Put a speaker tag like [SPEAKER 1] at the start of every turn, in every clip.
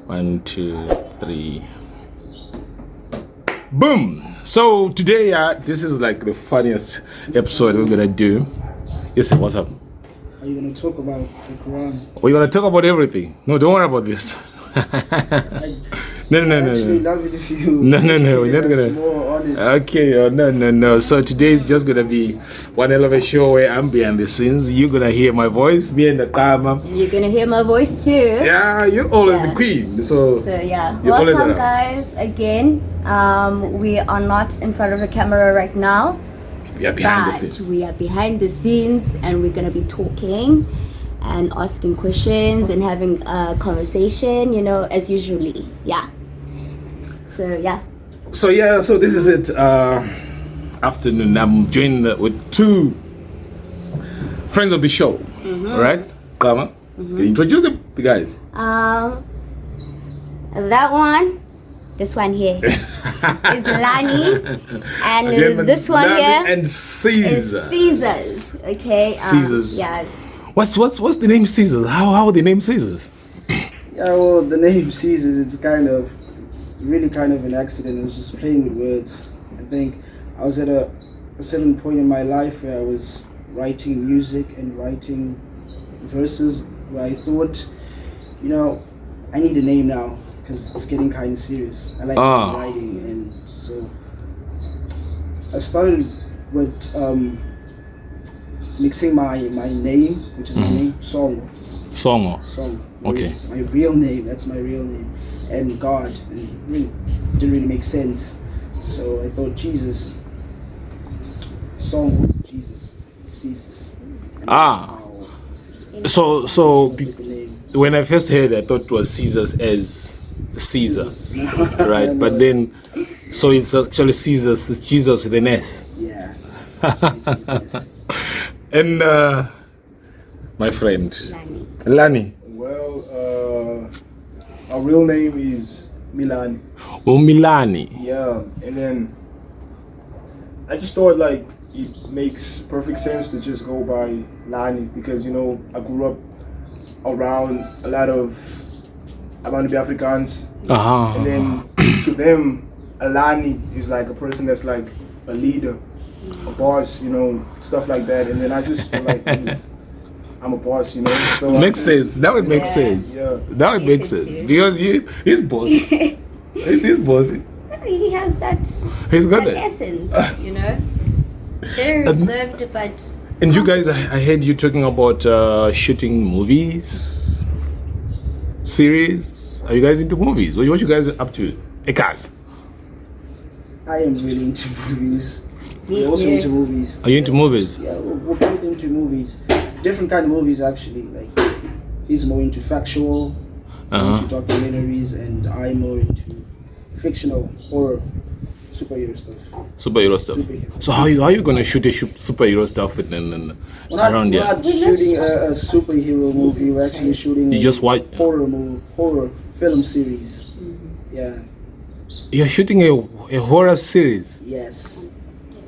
[SPEAKER 1] 1, 2, 3. Boom! So today, this is like the funniest episode we're gonna do. Yes, sir, what's up?
[SPEAKER 2] Are you gonna talk about the Quran?
[SPEAKER 1] We're gonna talk about everything. No, don't worry about this. No.
[SPEAKER 2] Actually, love it if you.
[SPEAKER 1] No, we're not gonna.
[SPEAKER 2] More on it.
[SPEAKER 1] Okay, no. So today is just gonna be one hell of a show where I'm behind the scenes. You're gonna hear my voice, me and the camera.
[SPEAKER 3] You're gonna hear my voice too.
[SPEAKER 1] Yeah, you're always the queen. So
[SPEAKER 3] yeah,
[SPEAKER 1] you're always
[SPEAKER 3] welcome
[SPEAKER 1] around.
[SPEAKER 3] guys again. We are not in front of the camera right now,
[SPEAKER 1] We are behind the
[SPEAKER 3] but
[SPEAKER 1] scenes.
[SPEAKER 3] we are behind the scenes, and we're gonna be talking and asking questions and having a conversation, as usually. Yeah. So yeah.
[SPEAKER 1] So this is it. Afternoon. I'm joined with two friends of the show. Right? Kama, can you introduce the guys?
[SPEAKER 3] That one, this one here is Lani, and
[SPEAKER 1] Again,
[SPEAKER 3] this one
[SPEAKER 1] Lani
[SPEAKER 3] here
[SPEAKER 1] and
[SPEAKER 3] is
[SPEAKER 1] Caesar.
[SPEAKER 3] sisus. Okay.
[SPEAKER 1] Caesars.
[SPEAKER 3] Yeah.
[SPEAKER 1] What's the name Caesars? How are the name Caesars?
[SPEAKER 2] Yeah, well, the name Caesars, it's really kind of an accident. I was just playing with words. I think I was at a certain point in my life where I was writing music and writing verses where I thought, I need a name now because it's getting kind of serious. I like writing, and so I started with mixing my name, which is my name, Song.
[SPEAKER 1] Okay.
[SPEAKER 2] My real name, that's my real name, and God, and it really didn't really make sense. So I thought Jesus, Song, Jesus, Caesar.
[SPEAKER 1] So
[SPEAKER 2] The name.
[SPEAKER 1] when I first heard, I thought it was Caesars as Caesar, right?
[SPEAKER 2] No.
[SPEAKER 1] But then, so it's actually Caesars, it's Jesus with an S.
[SPEAKER 2] Yeah. Jesus, yes.
[SPEAKER 1] And my friend
[SPEAKER 3] Lani.
[SPEAKER 1] Lani.
[SPEAKER 4] Well, our real name is Milani.
[SPEAKER 1] Oh, Milani.
[SPEAKER 4] Yeah, and then I just thought like it makes perfect sense to just go by Lani because I grew up around a lot of Abanibi Africans, and then to them, a Lani is like a person that's like a leader, a boss, stuff like that. And then I just feel like I'm a boss, So
[SPEAKER 1] Makes sense. That would make sense.
[SPEAKER 4] Yeah.
[SPEAKER 1] That would make sense
[SPEAKER 3] too.
[SPEAKER 1] because he's bossy. He's bossy.
[SPEAKER 3] He has that,
[SPEAKER 1] He's got
[SPEAKER 3] that
[SPEAKER 1] it.
[SPEAKER 3] essence, Very reserved, but.
[SPEAKER 1] And you guys, I heard you talking about shooting movies, series. Are you guys into movies? What you guys up to? Ekas.
[SPEAKER 2] I am really into movies.
[SPEAKER 3] Me
[SPEAKER 2] We're also
[SPEAKER 3] too.
[SPEAKER 2] into movies.
[SPEAKER 1] Are you into movies?
[SPEAKER 2] Yeah, we're both into movies. Different kind of movies, actually. Like, he's more into factual, more into documentaries, and I'm more into fictional horror, superhero stuff.
[SPEAKER 1] Superhero stuff.
[SPEAKER 2] Superhero.
[SPEAKER 1] So how you gonna shoot superhero stuff and around
[SPEAKER 2] We're
[SPEAKER 1] here?
[SPEAKER 2] not shooting a superhero movie. We're actually shooting
[SPEAKER 1] You
[SPEAKER 2] a
[SPEAKER 1] just watch-
[SPEAKER 2] horror film series. Yeah.
[SPEAKER 1] You're shooting a horror series.
[SPEAKER 2] Yes.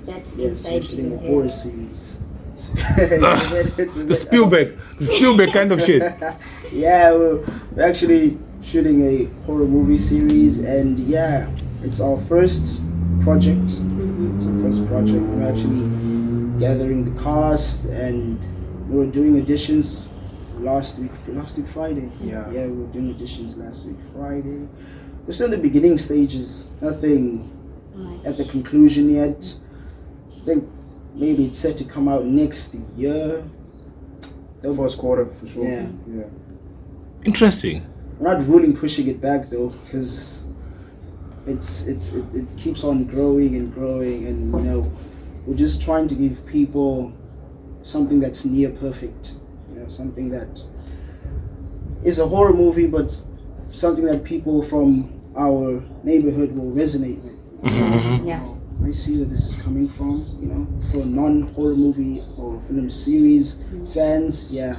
[SPEAKER 3] That
[SPEAKER 2] Yes. We're
[SPEAKER 3] inside
[SPEAKER 2] shooting a
[SPEAKER 3] you.
[SPEAKER 2] horror series.
[SPEAKER 1] The Spielberg kind of shit.
[SPEAKER 2] Yeah, we're actually shooting a horror movie series, and yeah, it's our first project. It's our first project. We're actually gathering the cast, and we were doing auditions last week Friday.
[SPEAKER 4] Yeah.
[SPEAKER 2] we were doing auditions last week Friday. We're still in the beginning stages. Nothing at the conclusion yet. I think maybe it's set to come out next year.
[SPEAKER 4] The first quarter for sure.
[SPEAKER 2] Yeah.
[SPEAKER 1] Interesting.
[SPEAKER 2] We're not really pushing it back though, because it keeps on growing, and we're just trying to give people something that's near perfect. Something that is a horror movie, but something that people from our neighborhood will resonate with.
[SPEAKER 3] Yeah.
[SPEAKER 2] I see where this is coming from, for non-horror movie or film series fans, yeah.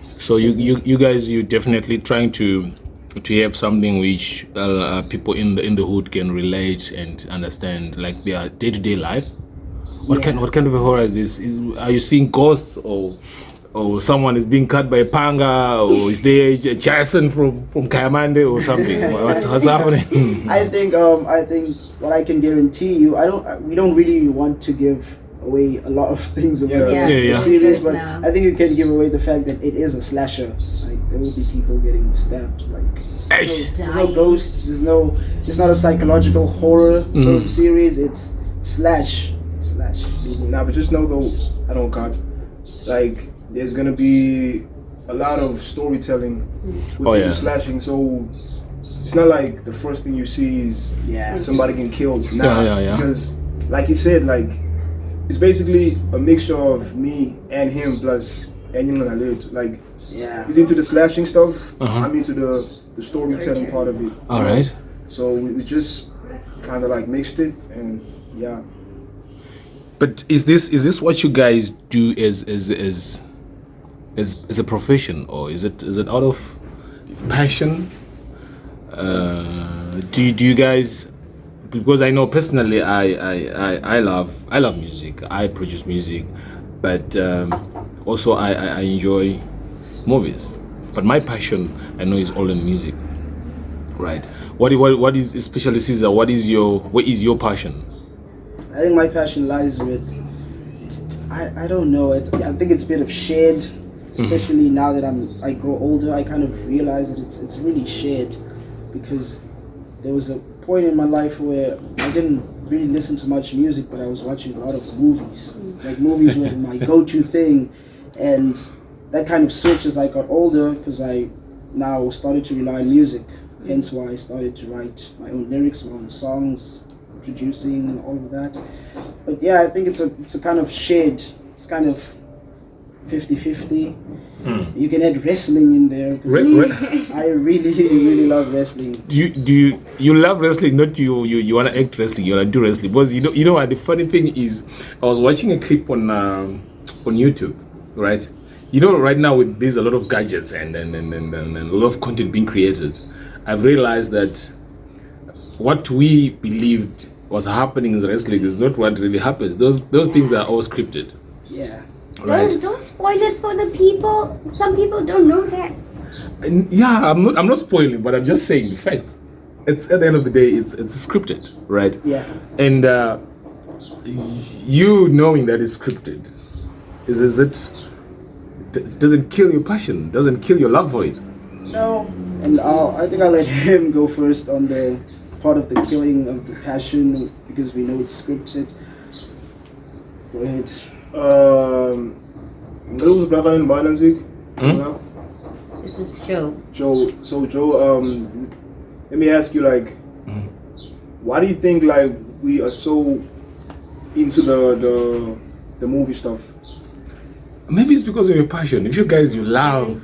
[SPEAKER 1] So you guys, you definitely trying to have something which people in the hood can relate and understand, like their day-to-day life. What kind of a horror is this? Are you seeing ghosts or or someone is being cut by a panga, or is there a Jason from Kayamande or something? What's happening?
[SPEAKER 2] I think what I can guarantee you, we don't really want to give away a lot of things about the series, but
[SPEAKER 3] No.
[SPEAKER 2] I think you can give away the fact that it is a slasher. Like there will be people getting stabbed. Like there's no ghosts. It's not a psychological horror film series. It's slash.
[SPEAKER 4] Nah, but just know though, I don't cut. Like there's gonna be a lot of storytelling with the slashing, so it's not like the first thing you see is somebody getting killed. Because like you said, like it's basically a mixture of me and him plus anyone I lived. Like he's into the slashing stuff. I'm into the storytelling part of it.
[SPEAKER 1] All right.
[SPEAKER 4] So we just kind of like mixed it, and yeah.
[SPEAKER 1] But is this what you guys do as a profession, or is it out of passion? Do you guys? Because I know personally, I love music. I produce music, but also I enjoy movies. But my passion, I know, is all in music. Right. What is, especially Caesar? What is your passion?
[SPEAKER 2] I think my passion lies with. I don't know. I think it's a bit of shared, especially now that I grow older. I kind of realize that it's really shared, because there was a point in my life where I didn't really listen to much music, but I was watching a lot of movies. Like movies were my go-to thing, and that kind of switched as I got older, because I now started to rely on music. Hence why I started to write my own lyrics, my own songs, producing and all of that. But yeah, I think it's a kind of shared. It's kind of 50-50. You can add wrestling in there, because I really love wrestling.
[SPEAKER 1] Do you love wrestling? Not you want to act wrestling. You want to do wrestling. Because you know what the funny thing is, I was watching a clip on YouTube, right? You know, right now there's a lot of gadgets and a lot of content being created. I've realized that what we believed was happening in wrestling is not what really happens. Those things are all scripted.
[SPEAKER 2] Yeah.
[SPEAKER 1] Right.
[SPEAKER 3] Don't spoil it for the people. Some people don't know that.
[SPEAKER 1] And yeah, I'm not spoiling, but I'm just saying the facts. It's at the end of the day, it's scripted, right?
[SPEAKER 2] Yeah.
[SPEAKER 1] And you knowing that it's scripted, it doesn't kill your passion, doesn't kill your love for it.
[SPEAKER 2] No. And I think I'll let him go first on the part of the killing of the passion, because we know it's scripted. Go ahead.
[SPEAKER 3] This is Joe.
[SPEAKER 4] Joe, let me ask you, like, why do you think like we are so into the movie stuff?
[SPEAKER 1] Maybe it's because of your passion. If you guys you love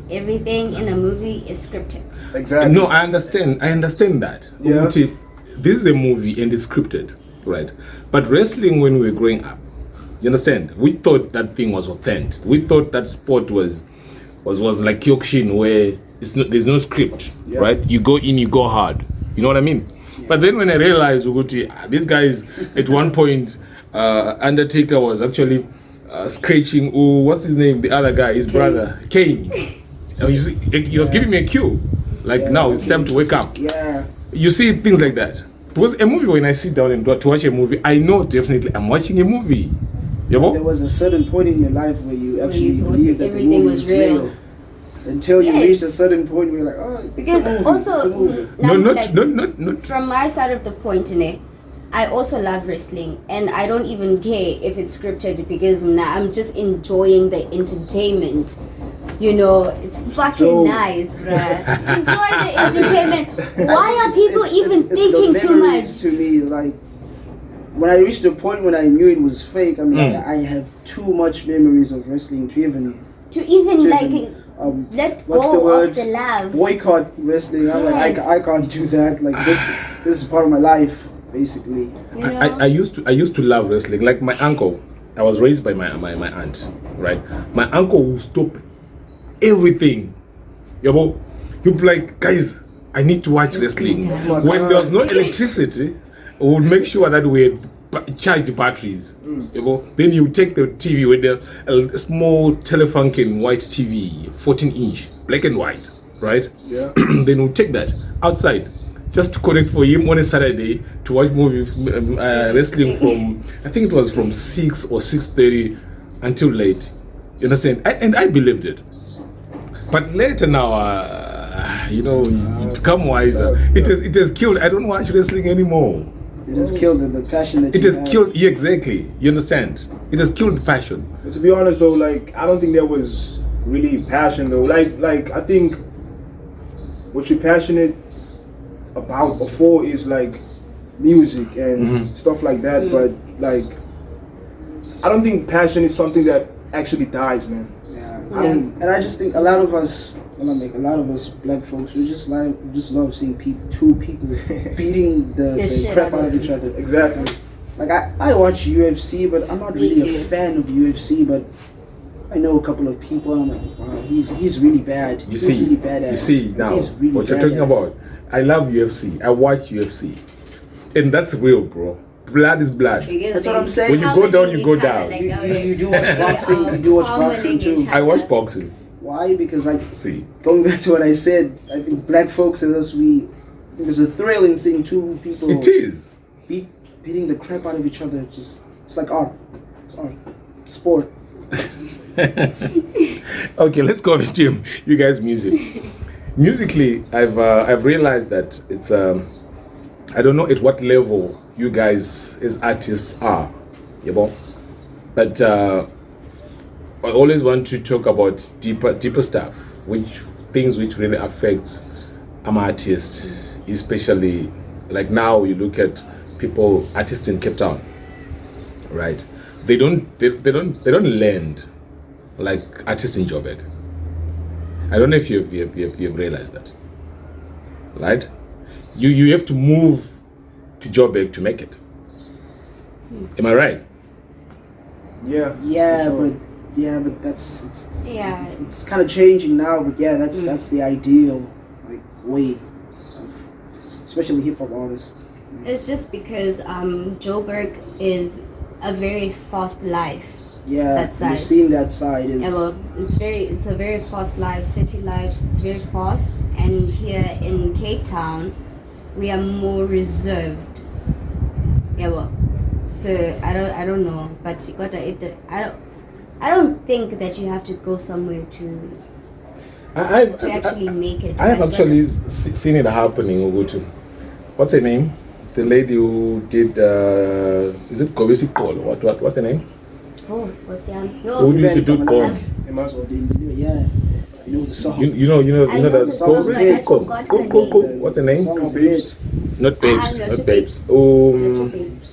[SPEAKER 3] Everything in a movie is scripted.
[SPEAKER 4] Exactly.
[SPEAKER 1] No, I understand that.
[SPEAKER 4] Yeah.
[SPEAKER 1] This is a movie and it's scripted, right? But wrestling, when we were growing up, you understand? We thought that thing was authentic. We thought that sport was like Kyokushin, where there's no script, right? You go in, you go hard. You know what I mean? Yeah. But then when I realized, these guys, at one point, Undertaker was actually scratching, what's his name? The other guy, his brother, Kane. So he was giving me a cue. Like, now it's time to wake up.
[SPEAKER 2] Yeah.
[SPEAKER 1] You see things like that. Because a movie, when I sit down and to watch a movie, I know definitely I'm watching a movie.
[SPEAKER 2] There was a certain point in your life where you actually believed that everything was real. Until you reached a certain point where you're like, oh,
[SPEAKER 3] because
[SPEAKER 2] it's a movie.
[SPEAKER 1] Not.
[SPEAKER 3] From my side of the point in it, I also love wrestling, and I don't even care if it's scripted, because I'm just enjoying the entertainment. You know, it's fucking nice, bruh. Enjoy the entertainment. Why are people even thinking too much?
[SPEAKER 2] To me, like, when I reached the point when I knew it was fake, I mean, I have too much memories of wrestling to even let go of the love. Boycott wrestling. I'm like, I can't do that. Like, this is part of my life, basically.
[SPEAKER 3] You know?
[SPEAKER 1] I used to love wrestling. Like my uncle, I was raised by my aunt, right? My uncle would stop everything. You'd be like, guys, I need to watch wrestling. When there was no electricity, we would make sure that we charged batteries. You know? Then you take the TV with a small Telefunken white TV, 14-inch, black and white, right?
[SPEAKER 4] Yeah.
[SPEAKER 1] Then you take that outside just to connect for him on a Saturday to watch wrestling from, I think it was from 6 or 6:30 until late. You understand? And I believed it. But later now, you become wiser. It has killed. I don't watch wrestling anymore.
[SPEAKER 2] It has killed the passion that
[SPEAKER 1] It
[SPEAKER 2] you
[SPEAKER 1] has
[SPEAKER 2] had.
[SPEAKER 1] killed. Yeah, exactly. You understand? It has killed the passion.
[SPEAKER 4] But to be honest though, like I don't think there was really passion though. Like I think what you're passionate about or for is like music and stuff like that. But like I don't think passion is something that actually dies, man.
[SPEAKER 2] Yeah.
[SPEAKER 4] don't-
[SPEAKER 2] And I just think a lot of us black folks, we just love seeing two people beating the
[SPEAKER 3] shit
[SPEAKER 2] crap
[SPEAKER 3] out
[SPEAKER 2] out
[SPEAKER 3] of
[SPEAKER 2] of each other.
[SPEAKER 4] Exactly.
[SPEAKER 2] Like I watch UFC, but I'm not
[SPEAKER 3] Me
[SPEAKER 2] really
[SPEAKER 3] too.
[SPEAKER 2] a fan of UFC. But I know a couple of people, and I'm like, wow, he's really bad.
[SPEAKER 1] You
[SPEAKER 2] He's
[SPEAKER 1] see,
[SPEAKER 2] really badass.
[SPEAKER 1] you see now
[SPEAKER 2] He's really
[SPEAKER 1] what you're talking
[SPEAKER 2] badass.
[SPEAKER 1] about. I love UFC. I watch UFC, and that's real, bro. Blood is blood.
[SPEAKER 3] Because
[SPEAKER 2] That's what
[SPEAKER 3] they
[SPEAKER 2] I'm saying.
[SPEAKER 1] When you go down, you
[SPEAKER 3] each
[SPEAKER 1] go
[SPEAKER 3] other,
[SPEAKER 1] down.
[SPEAKER 3] like,
[SPEAKER 2] You do watch boxing. You do watch boxing too.
[SPEAKER 3] pummeling each
[SPEAKER 1] I watch
[SPEAKER 3] other.
[SPEAKER 1] boxing.
[SPEAKER 2] Why? Because like
[SPEAKER 1] See,
[SPEAKER 2] going back to what I said, I think black folks as us, there's a thrill in seeing two people
[SPEAKER 1] it is.
[SPEAKER 2] beating the crap out of each other. It's like art. It's art. Sport.
[SPEAKER 1] Okay, let's go into you guys' music. Musically, I've realized that it's I don't know at what level you guys as artists are, you know, but I always want to talk about deeper stuff, things which really affects artists, especially like now you look at artists in Cape Town, right? They don't land like artists in Joburg. I don't know if you've realized that, right? You have to move to Joburg to make it. Am I right?
[SPEAKER 4] Yeah.
[SPEAKER 2] Yeah,
[SPEAKER 4] for sure.
[SPEAKER 2] but it's
[SPEAKER 3] Yeah.
[SPEAKER 2] it's kind of changing now. But yeah, that's the ideal like way of, especially hip hop artists.
[SPEAKER 3] It's just because Joburg is a very fast life.
[SPEAKER 2] Yeah,
[SPEAKER 3] That side.
[SPEAKER 2] you've seen that side. Is
[SPEAKER 3] Yeah, well, it's a very fast life, city life. It's very fast, and here in Cape Town, we are more reserved. Yeah, well, so I don't know, but you gotta I don't think that you have to go somewhere to actually make it.
[SPEAKER 1] I have
[SPEAKER 3] Such
[SPEAKER 1] actually
[SPEAKER 3] a-
[SPEAKER 1] seen it happening. Ugutu. What's her name? The lady who did is it Kobisi Call? What's her name?
[SPEAKER 3] Oh, what's that?
[SPEAKER 1] Who
[SPEAKER 3] No,
[SPEAKER 1] used to do Gong?
[SPEAKER 4] It might as well.
[SPEAKER 2] yeah, you know the song.
[SPEAKER 1] You know
[SPEAKER 3] I know
[SPEAKER 1] that
[SPEAKER 3] the song, but I
[SPEAKER 1] Kobisi
[SPEAKER 3] forgot
[SPEAKER 1] Call.
[SPEAKER 3] her
[SPEAKER 1] Go.
[SPEAKER 3] name.
[SPEAKER 1] What's her name?
[SPEAKER 2] Song's a
[SPEAKER 4] Babes.
[SPEAKER 2] hit.
[SPEAKER 1] Not babes.
[SPEAKER 3] Not
[SPEAKER 1] Not
[SPEAKER 3] your
[SPEAKER 1] babes.
[SPEAKER 3] Little babes.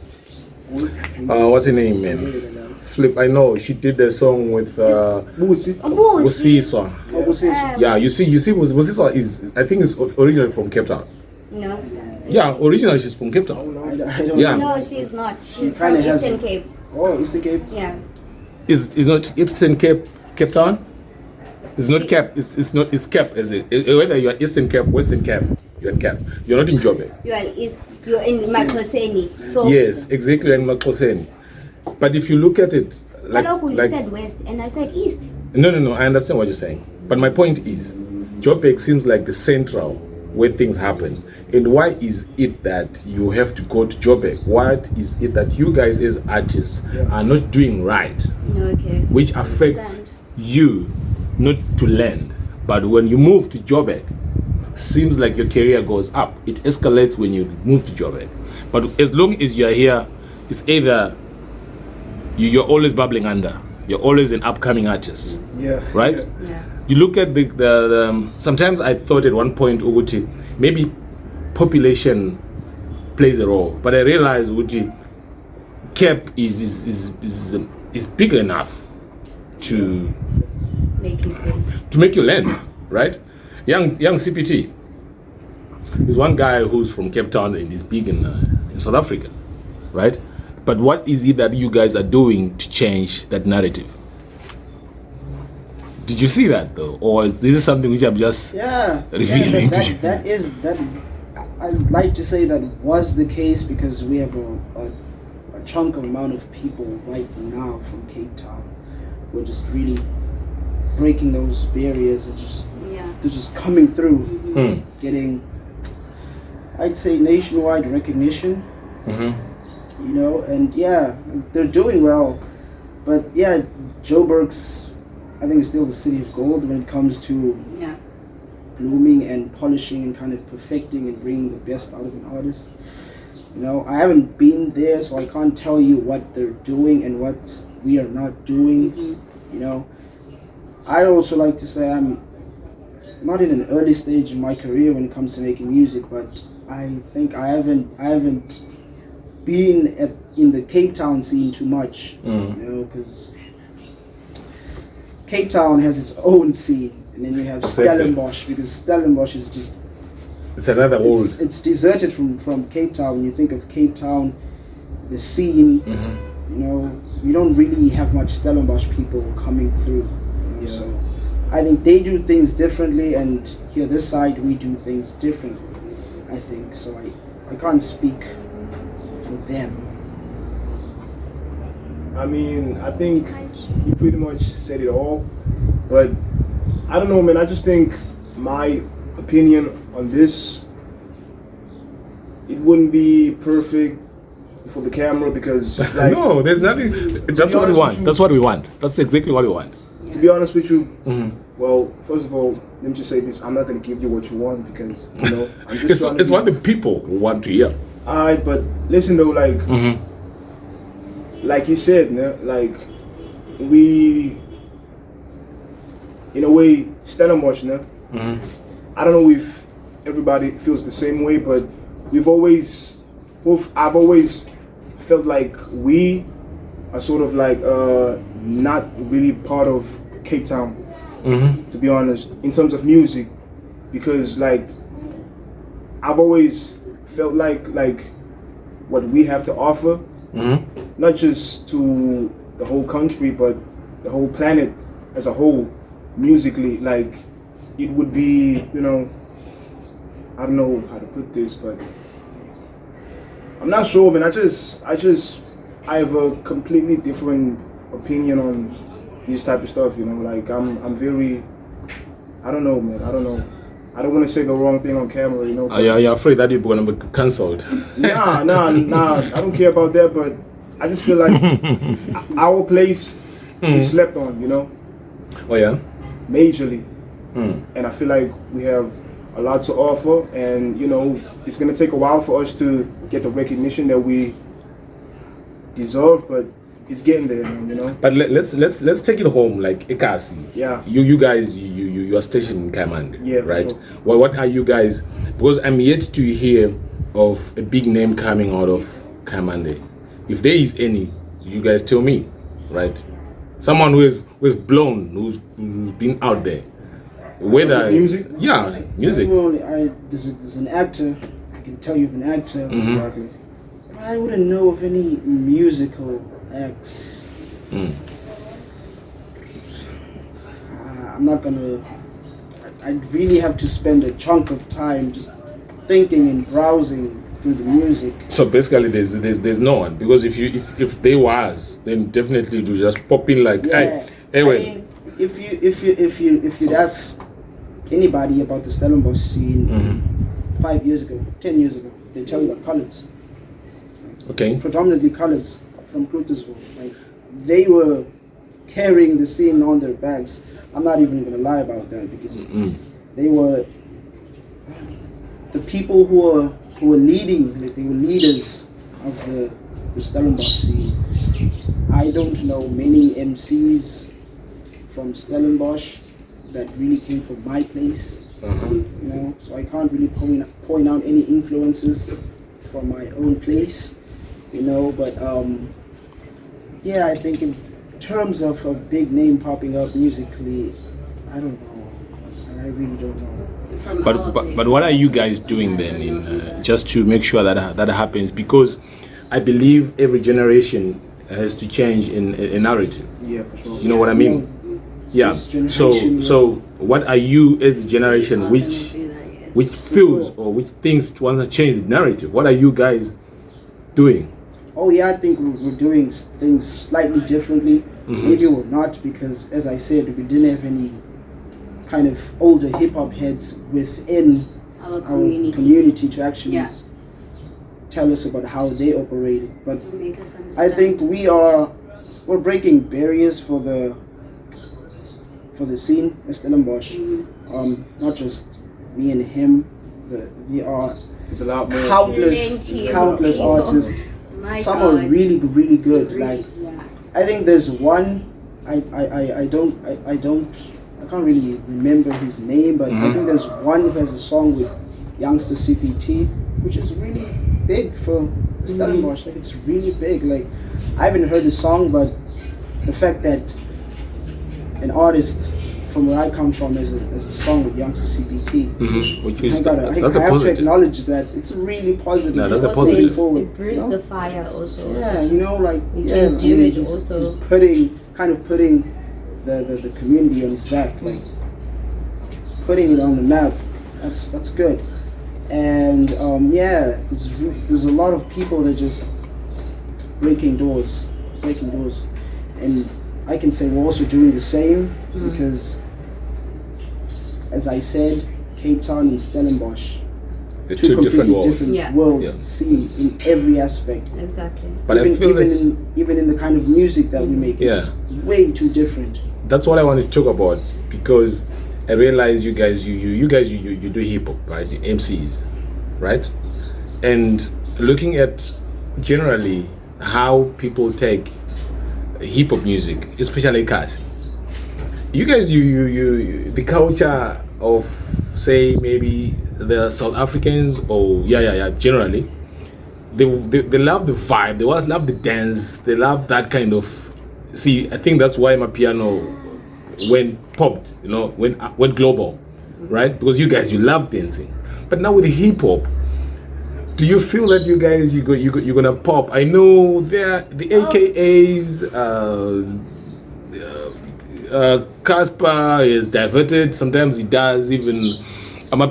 [SPEAKER 1] What's her name, man? Flip. I know she did the song with
[SPEAKER 2] Bootsy.
[SPEAKER 3] Oh,
[SPEAKER 1] Usiswa.
[SPEAKER 2] Oh, Bootsy.
[SPEAKER 1] Yeah, you see, Usiswa is, I think, is originally from Cape Town.
[SPEAKER 3] No.
[SPEAKER 1] Yeah, originally she's from Cape Town.
[SPEAKER 2] I don't
[SPEAKER 1] Yeah.
[SPEAKER 2] know.
[SPEAKER 3] No, she's not. She's
[SPEAKER 2] She
[SPEAKER 3] from
[SPEAKER 2] kinda has
[SPEAKER 3] Eastern
[SPEAKER 2] it.
[SPEAKER 3] Cape.
[SPEAKER 2] Oh, Eastern Cape.
[SPEAKER 3] Yeah.
[SPEAKER 1] Is not Eastern Cape Town? It's not Cape. It's not. It's Cape. Is it? Whether you are Eastern Cape, Western Cape, you're in Cape. You're not in Joburg.
[SPEAKER 3] You are East. You're in Matloseni. So.
[SPEAKER 1] Yes, exactly, and Makoseni. But if you look at it,
[SPEAKER 3] Hello, you said West, and I said East.
[SPEAKER 1] No. I understand what you're saying, but my point is, Joburg seems like the central where things happen. And why is it that you have to go to Joburg? What is it that you guys as artists are not doing right,
[SPEAKER 3] No, okay.
[SPEAKER 1] which affects
[SPEAKER 3] Understand.
[SPEAKER 1] you not to land? But when you move to Joburg, seems like your career goes up. It escalates when you move to Joburg. But as long as you're here, it's either you're always bubbling under. You're always an upcoming artist,
[SPEAKER 4] Yeah.
[SPEAKER 1] right?
[SPEAKER 4] Yeah.
[SPEAKER 3] Yeah.
[SPEAKER 1] You look at the sometimes I thought at one point, Uguti, maybe population plays a role, but I realized Uguti, Cape is big enough to
[SPEAKER 3] Make you big.
[SPEAKER 1] make you land, right? Young CPT is one guy who's from Cape Town and is big in South Africa, right? But what is it that you guys are doing to change that narrative? Did you see that though, or is this something which I'm just revealing to you?
[SPEAKER 2] that I'd like to say that was the case because we have a chunk of amount of people right now from Cape Town who are just really breaking those barriers and they're just coming through, getting, I'd say, nationwide recognition. You know, and yeah, they're doing well, but yeah, Joburg's, I think, is still the city of gold when it comes to blooming and polishing and kind of perfecting and bringing the best out of an artist. You know, I haven't been there, so I can't tell you what they're doing and what we are not doing. You know, I also like to say I'm not in an early stage in my career when it comes to making music, but I think I haven't been in the Cape Town scene too much, you know, because Cape Town has its own scene, and then you have Stellenbosch, because Stellenbosch is just,
[SPEAKER 1] it's another world.
[SPEAKER 2] It's deserted from Cape Town. When you think of Cape Town, the scene, you know, you don't really have much Stellenbosch people coming through. You know, so I think they do things differently, and here this side we do things differently, I think. So I can't speak for them.
[SPEAKER 4] I mean, I think you pretty much said it all, but I don't know, man. I just think my opinion on this, it wouldn't be perfect for the camera because, like,
[SPEAKER 1] no, there's nothing. That's what we want. That's what we want. That's exactly what we want.
[SPEAKER 4] To be honest with you, well, first of all, let me just say this: I'm not gonna give you what you want because, you know, I'm just
[SPEAKER 1] it's what the people want to hear.
[SPEAKER 4] Alright, but listen though, like, like he said, like, we, in a way, Stellenbosch, I don't know if everybody feels the same way, but I've always felt like we are sort of like not really part of Cape Town, to be honest, in terms of music, because like I've always felt like what we have to offer, not just to the whole country but the whole planet as a whole, musically, like it would be, you know, I don't know how to put this, but I'm not sure, man. I have a completely different opinion on this type of stuff, you know. Like I'm very, I don't know, man. I don't know. I don't want to say the wrong thing on camera, you know.
[SPEAKER 1] You're afraid that you're going to be cancelled.
[SPEAKER 4] Nah. I don't care about that, but I just feel like our place is slept on, you know.
[SPEAKER 1] Oh yeah.
[SPEAKER 4] Majorly. And I feel like we have a lot to offer, and you know, it's gonna take a while for us to get the recognition that we deserve, but it's getting there, man, you know.
[SPEAKER 1] But let's take it home, like Ekasi.
[SPEAKER 4] Yeah.
[SPEAKER 1] You guys, you are stationed in Kaimande.
[SPEAKER 4] Yeah, for
[SPEAKER 1] right.
[SPEAKER 4] sure.
[SPEAKER 1] Well, what are you guys? Because I'm yet to hear of a big name coming out of Kaimande. If there is any, you guys tell me, right? Someone who is blown, who's been out there. Whether
[SPEAKER 4] music?
[SPEAKER 1] Yeah, music.
[SPEAKER 2] Well, there's an actor. I can tell you of an actor.
[SPEAKER 4] Exactly.
[SPEAKER 2] I wouldn't know of any musical acts. I'm not gonna. I'd really have to spend a chunk of time just thinking and browsing through the music.
[SPEAKER 1] So basically, there's no one, because if there was, then definitely you just pop in like, hey, anyway.
[SPEAKER 2] I mean, if you'd ask anybody about the Stellenbosch scene 5 years ago, 10 years ago, they tell you about Coloreds.
[SPEAKER 1] Okay.
[SPEAKER 2] Predominantly Coloreds from Krugersville. Like, they were carrying the scene on their backs. I'm not even gonna lie about that, because they were the people who were leading. Like, they were leaders of the Stellenbosch scene. I don't know many MCs from Stellenbosch that really came from my place, you know, so I can't really point out any influences from my own place, you know, but yeah, I think in terms of a big name popping up musically, I don't know, I really don't know.
[SPEAKER 1] But what are you guys doing then in just to make sure that happens? Because I believe every generation has to change in a narrative.
[SPEAKER 4] Yeah, for sure.
[SPEAKER 1] You know what I mean? Yeah. So what are you as the generation which feels or which thinks wants to change the narrative? What are you guys doing?
[SPEAKER 2] oh yeah, I think we're doing things slightly differently.
[SPEAKER 1] Mm-hmm.
[SPEAKER 2] Maybe we're not, because as I said, we didn't have any kind of older hip hop heads within
[SPEAKER 3] Our
[SPEAKER 2] our
[SPEAKER 3] community.
[SPEAKER 2] to actually
[SPEAKER 3] Yeah.
[SPEAKER 2] tell us about how they operated. But
[SPEAKER 3] Make us
[SPEAKER 2] I
[SPEAKER 3] understand.
[SPEAKER 2] think we're breaking barriers for the scene, Stellenbosch. Not just me and him. There are
[SPEAKER 4] There's a lot more.
[SPEAKER 3] Plenty of
[SPEAKER 2] countless
[SPEAKER 3] people.
[SPEAKER 2] artists.
[SPEAKER 3] My
[SPEAKER 2] Some
[SPEAKER 3] God.
[SPEAKER 2] are really really good.
[SPEAKER 3] Really,
[SPEAKER 2] Like
[SPEAKER 3] yeah.
[SPEAKER 2] I think there's one. I can't really remember his name, but I think there's one who has a song with Youngster CPT, which is really big for Stellenbosch. Like it's really big. Like I haven't heard the song, but the fact that an artist from where I come from has a song with Youngster CPT,
[SPEAKER 1] Which is,
[SPEAKER 2] I
[SPEAKER 1] that's a
[SPEAKER 2] have to
[SPEAKER 1] positive.
[SPEAKER 2] acknowledge that it's really positive.
[SPEAKER 1] Yeah, that's a
[SPEAKER 3] Also,
[SPEAKER 1] positive.
[SPEAKER 3] it
[SPEAKER 2] Forward,
[SPEAKER 3] brews
[SPEAKER 2] you know?
[SPEAKER 3] the fire also.
[SPEAKER 2] Yeah, you know, like
[SPEAKER 3] We
[SPEAKER 2] yeah,
[SPEAKER 3] can do it
[SPEAKER 2] he's
[SPEAKER 3] also.
[SPEAKER 2] putting the community on his back, like putting it on the map. That's good. And yeah, there's a lot of people that just breaking doors, and I can say we're also doing the same because, as I said, Cape Town and Stellenbosch,
[SPEAKER 1] The two different worlds.
[SPEAKER 3] Yeah.
[SPEAKER 2] worlds
[SPEAKER 1] Yeah.
[SPEAKER 2] seen in every aspect.
[SPEAKER 3] Exactly.
[SPEAKER 1] But I feel it's,
[SPEAKER 2] even in the kind of music that we make, it's way too different.
[SPEAKER 1] that's what I want to talk about, because I realize you guys you do hip hop, right? The MCs, right? And looking at generally how people take hip hop music, especially cars. You guys, you the culture of, say, maybe the South Africans, or generally, they love the vibe, they love the dance, they love that kind of. See, I think that's why my piano went popped, went global, right? Because you guys, you love dancing. But now with hip hop, do you feel that you guys you're gonna pop? I know there the AKAs. Casper is diverted. Sometimes he does even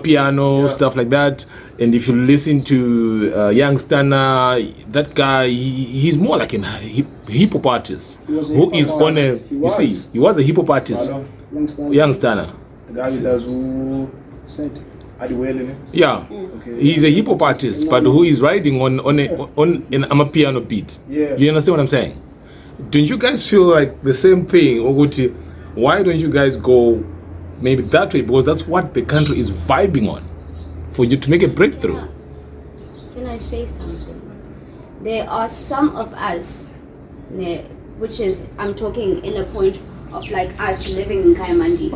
[SPEAKER 1] piano stuff like that. And if you listen to Young Stunner, that guy, he's more like a hip hop artist
[SPEAKER 2] He was a
[SPEAKER 1] who
[SPEAKER 2] hip-hop
[SPEAKER 1] is on a.
[SPEAKER 2] artist. He
[SPEAKER 1] You
[SPEAKER 2] was.
[SPEAKER 1] see, he was a hip hop artist.
[SPEAKER 2] Youngster
[SPEAKER 1] Young Stunner.
[SPEAKER 4] The guy who does who
[SPEAKER 2] said,
[SPEAKER 4] Adiwele.
[SPEAKER 1] Yeah,
[SPEAKER 4] Okay.
[SPEAKER 1] he's a hip hop artist, but who is riding on an piano beat.
[SPEAKER 4] Yeah.
[SPEAKER 1] Do you understand what I'm saying? Don't you guys feel like the same thing, Oguti? Why don't you guys go maybe that way? Because that's what the country is vibing on, for you to make a breakthrough.
[SPEAKER 3] Yeah. Can I say something? There are some of us, which is, I'm talking in a point of like us living in Kayamandi.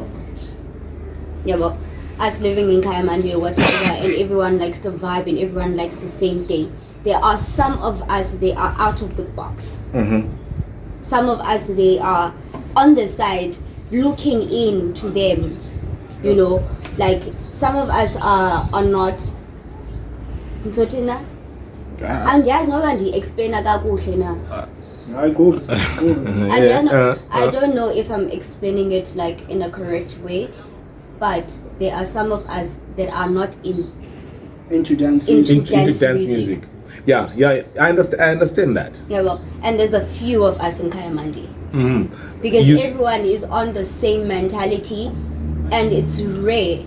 [SPEAKER 3] Yeah, but us living in Kayamandi or whatever, and everyone likes the vibe and everyone likes the same thing. There are some of us, they are out of the box. Some of us, they are on the side looking into them, like some of us are not Ntotina. Andiyazi noba ndi-explaina kakuhle na.
[SPEAKER 4] Alright, cool.
[SPEAKER 3] I don't know if I'm explaining it like in a correct way, but there are some of us that are not
[SPEAKER 2] into dance
[SPEAKER 3] Into
[SPEAKER 2] music.
[SPEAKER 1] Into
[SPEAKER 3] dance
[SPEAKER 1] dance
[SPEAKER 3] music.
[SPEAKER 1] music. Yeah, I understand that.
[SPEAKER 3] Yeah, well, and there's a few of us in Kayamandi. Because
[SPEAKER 1] You s-
[SPEAKER 3] everyone is on the same mentality, and it's rare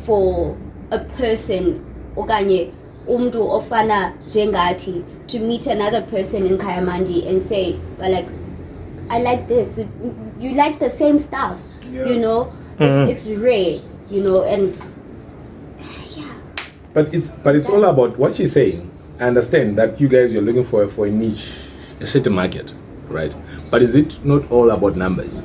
[SPEAKER 3] for a person okanye umntu ofana njengathi to meet another person in Kayamandi and say, well, like, I like this, you like the same stuff, it's rare, and yeah.
[SPEAKER 1] But it's all about what she's saying. I understand that you guys, you're looking for a niche, a certain market, right? But is it not all about numbers?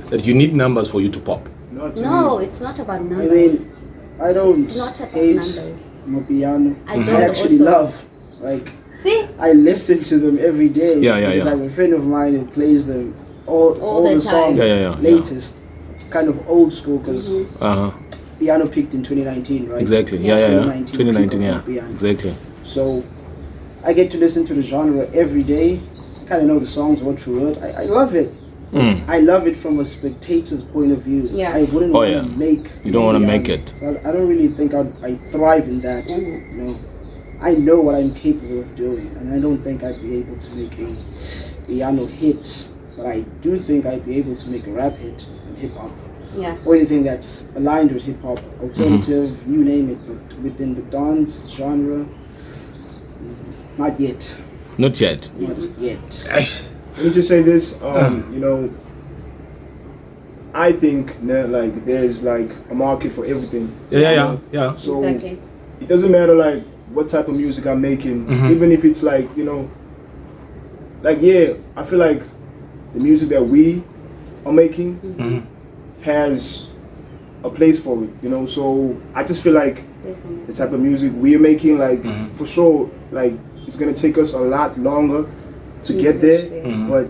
[SPEAKER 1] That you need numbers for you to pop?
[SPEAKER 3] No, it's not about
[SPEAKER 2] I
[SPEAKER 3] numbers.
[SPEAKER 2] mean, I don't
[SPEAKER 3] It's not about
[SPEAKER 2] hate
[SPEAKER 3] numbers.
[SPEAKER 2] Mapiano.
[SPEAKER 3] I don't
[SPEAKER 2] I actually
[SPEAKER 3] also.
[SPEAKER 2] love, like,
[SPEAKER 3] See?
[SPEAKER 2] I listen to them every day.
[SPEAKER 1] Yeah,
[SPEAKER 2] because I have a friend of mine who plays them all
[SPEAKER 3] the
[SPEAKER 2] the
[SPEAKER 3] time.
[SPEAKER 2] songs,
[SPEAKER 1] Yeah.
[SPEAKER 2] latest, kind of old school, because
[SPEAKER 1] Uh-huh.
[SPEAKER 2] piano peaked in 2019, right?
[SPEAKER 1] Exactly.
[SPEAKER 2] It's
[SPEAKER 1] Yeah.
[SPEAKER 2] 2019 peak of
[SPEAKER 1] Yeah.
[SPEAKER 2] piano.
[SPEAKER 1] Exactly.
[SPEAKER 2] So I get to listen to the genre every day. Kind of know the songs word for word. I love it. I love it from a spectator's point of view.
[SPEAKER 3] Yeah.
[SPEAKER 2] I wouldn't
[SPEAKER 1] Oh,
[SPEAKER 2] want
[SPEAKER 1] yeah.
[SPEAKER 2] to make.
[SPEAKER 1] You don't wanna
[SPEAKER 2] piano.
[SPEAKER 1] make it.
[SPEAKER 2] So I don't really think I thrive in that. I know what I'm capable of doing, and I don't think I'd be able to make a piano hit, but I do think I'd be able to make a rap hit in hip hop.
[SPEAKER 3] Yeah.
[SPEAKER 2] Or anything that's aligned with hip hop, alternative, you name it, but within the dance genre, not yet.
[SPEAKER 1] Not yet.
[SPEAKER 2] Not yet.
[SPEAKER 4] Let me just say this, you know, I think that like there's like a market for everything.
[SPEAKER 1] Yeah.
[SPEAKER 4] So
[SPEAKER 3] Exactly.
[SPEAKER 4] it doesn't matter like what type of music I'm making, even if it's like, you know, like yeah, I feel like the music that we are making has a place for it, you know. So I just feel like
[SPEAKER 3] Definitely.
[SPEAKER 4] the type of music we're making, like for sure, like it's gonna take us a lot longer to get there, but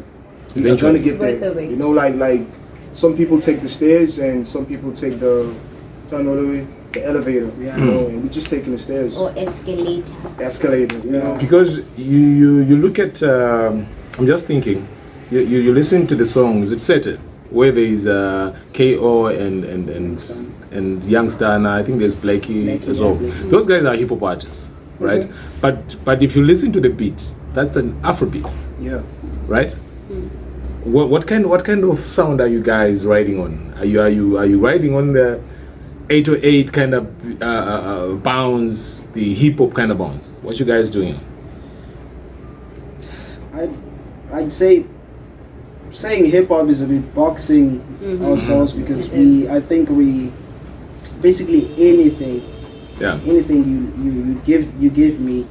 [SPEAKER 4] we're gonna
[SPEAKER 1] Eventually.
[SPEAKER 4] get
[SPEAKER 3] It's worth
[SPEAKER 4] there.
[SPEAKER 3] the wait.
[SPEAKER 4] You know, like some people take the stairs and some people take the elevator.
[SPEAKER 2] Yeah.
[SPEAKER 4] You know, and we're just taking the stairs,
[SPEAKER 3] Or escalator.
[SPEAKER 4] escalator. You know,
[SPEAKER 1] Because you look at, I'm just thinking, you listen to the songs, it's set where there is KO and Youngster, and I think there's Blakey as well.
[SPEAKER 2] Blakey.
[SPEAKER 1] Those guys are hip hop artists, right? But if you listen to the beat, that's an Afrobeat,
[SPEAKER 4] yeah.
[SPEAKER 1] right? What kind of sound are you guys riding on? Are you riding on the 808 kind of bounce, the hip hop kind of bounce? What you guys doing?
[SPEAKER 2] I'd say saying hip hop is a bit boxing ourselves because
[SPEAKER 3] It is.
[SPEAKER 2] I think we basically anything
[SPEAKER 1] Yeah.
[SPEAKER 2] you give me,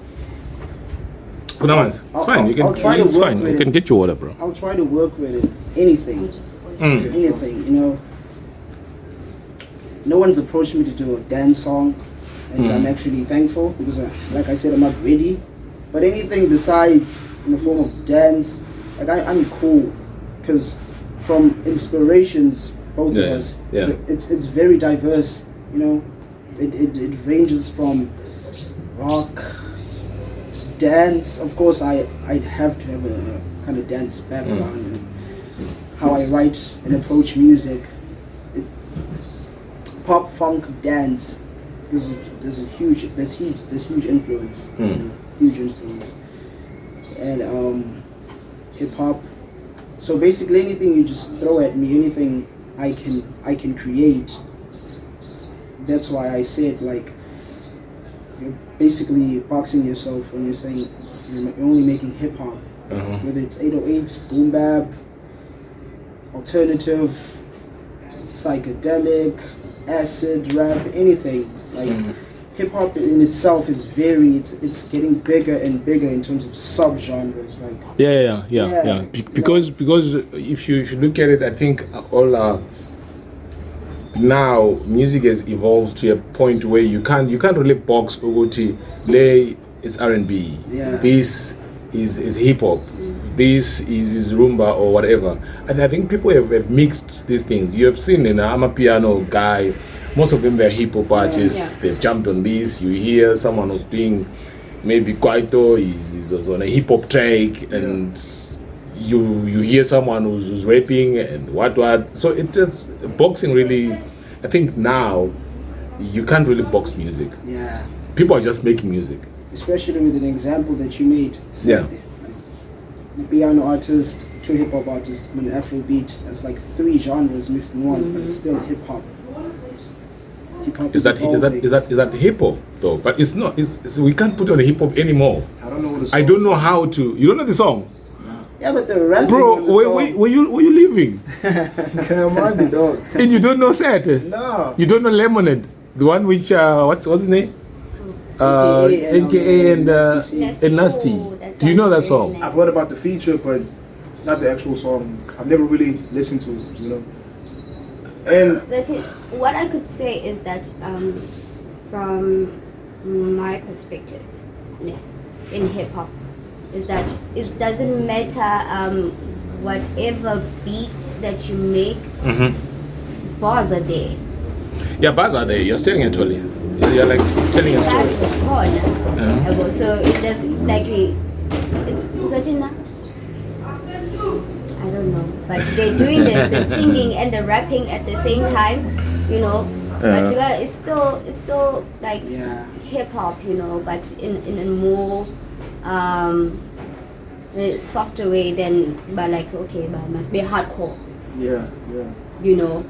[SPEAKER 1] It's fine. You can.
[SPEAKER 2] I'll try to
[SPEAKER 1] It's
[SPEAKER 2] work
[SPEAKER 1] fine.
[SPEAKER 2] with
[SPEAKER 1] You
[SPEAKER 2] it.
[SPEAKER 1] can get your water, bro.
[SPEAKER 2] I'll try to work with it. Anything. Anything, you know. No one's approached me to do a dance song, and I'm actually thankful because, like I said, I'm not ready. But anything besides in the form of dance, like I'm cool, because from inspirations, both of us, it's very diverse. You know, it ranges from rock, dance. Of course, I'd have to have a kind of dance background. And how I write and approach music, pop, funk, dance. There's huge influence, huge influence, and hip hop. So basically, anything you just throw at me, anything I can create. That's why I said like you're basically boxing yourself when you're saying you're only making hip hop, whether it's 808s, boom bap, alternative, psychedelic, acid rap, anything. Like hip hop in itself is it's getting bigger and bigger in terms of subgenres. Like
[SPEAKER 1] Yeah. Because if you look at it, I think all now music has evolved to a point where you can't really box Ogoti. Lay is R&B.
[SPEAKER 2] Yeah.
[SPEAKER 1] This is hip hop. This is rumba or whatever. And I think people have mixed these things. You have seen I'm a piano guy. Most of them they're hip hop artists.
[SPEAKER 3] Yeah.
[SPEAKER 1] They've jumped on this. You hear someone who's doing maybe Kwaito is on a hip hop track, and you hear someone who's rapping and what. So it just boxing really. I think now you can't really box music.
[SPEAKER 2] yeah,
[SPEAKER 1] People are just making music.
[SPEAKER 2] especially with an example that you made.
[SPEAKER 1] Yeah.
[SPEAKER 2] Piano artist, two hip hop artists, and an Afrobeat. It's like three genres mixed in one, but it's still hip hop. Hip hop
[SPEAKER 1] Is that hip hop though? But it's not. It's we can't put on hip hop anymore.
[SPEAKER 4] I don't know what the song
[SPEAKER 1] I don't know how to. You don't know the song,
[SPEAKER 2] Yeah, but the rapping
[SPEAKER 1] bro.
[SPEAKER 2] on the song,
[SPEAKER 1] Where you living?
[SPEAKER 4] Come on, the dog.
[SPEAKER 1] And you don't know Set?
[SPEAKER 4] No.
[SPEAKER 1] You don't know Lemonade, the one which what's his name?
[SPEAKER 2] AKA
[SPEAKER 1] NKA and
[SPEAKER 2] Nasty.
[SPEAKER 1] and Nasty.
[SPEAKER 3] Oh, that
[SPEAKER 1] Do you know that
[SPEAKER 3] sounds
[SPEAKER 1] song?
[SPEAKER 3] very
[SPEAKER 4] I've heard about the feature, but not the actual song. I've never really listened to it, you know. And
[SPEAKER 3] What I could say is that from my perspective, in hip hop, is that it doesn't matter whatever beat that you make, bars are there.
[SPEAKER 1] Yeah, bars are there. You're staring at Tolly. You're like telling a story.
[SPEAKER 3] That's the corner. So it does like it's Zotina. I don't know, but they're doing the singing and the rapping at the same time. You know, But it's still like
[SPEAKER 2] Yeah.
[SPEAKER 3] hip hop, you know, but in a more softer way than, but like, okay, but it must be hardcore,
[SPEAKER 4] Yeah.
[SPEAKER 3] you know.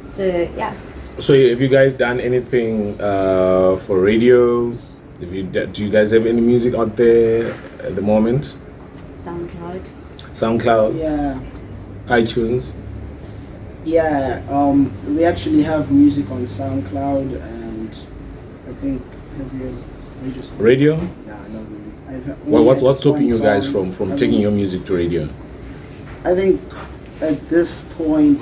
[SPEAKER 3] So yeah.
[SPEAKER 1] So have you guys done anything for radio? Do you guys have any music out there at the moment? SoundCloud,
[SPEAKER 2] Yeah.
[SPEAKER 1] iTunes.
[SPEAKER 2] Yeah, we actually have music on SoundCloud, and I think have you radio?
[SPEAKER 1] Radio?
[SPEAKER 2] Nah, not really.
[SPEAKER 1] Well, what's stopping
[SPEAKER 2] one
[SPEAKER 1] you guys
[SPEAKER 2] song.
[SPEAKER 1] from taking your music to radio?
[SPEAKER 2] I think at this point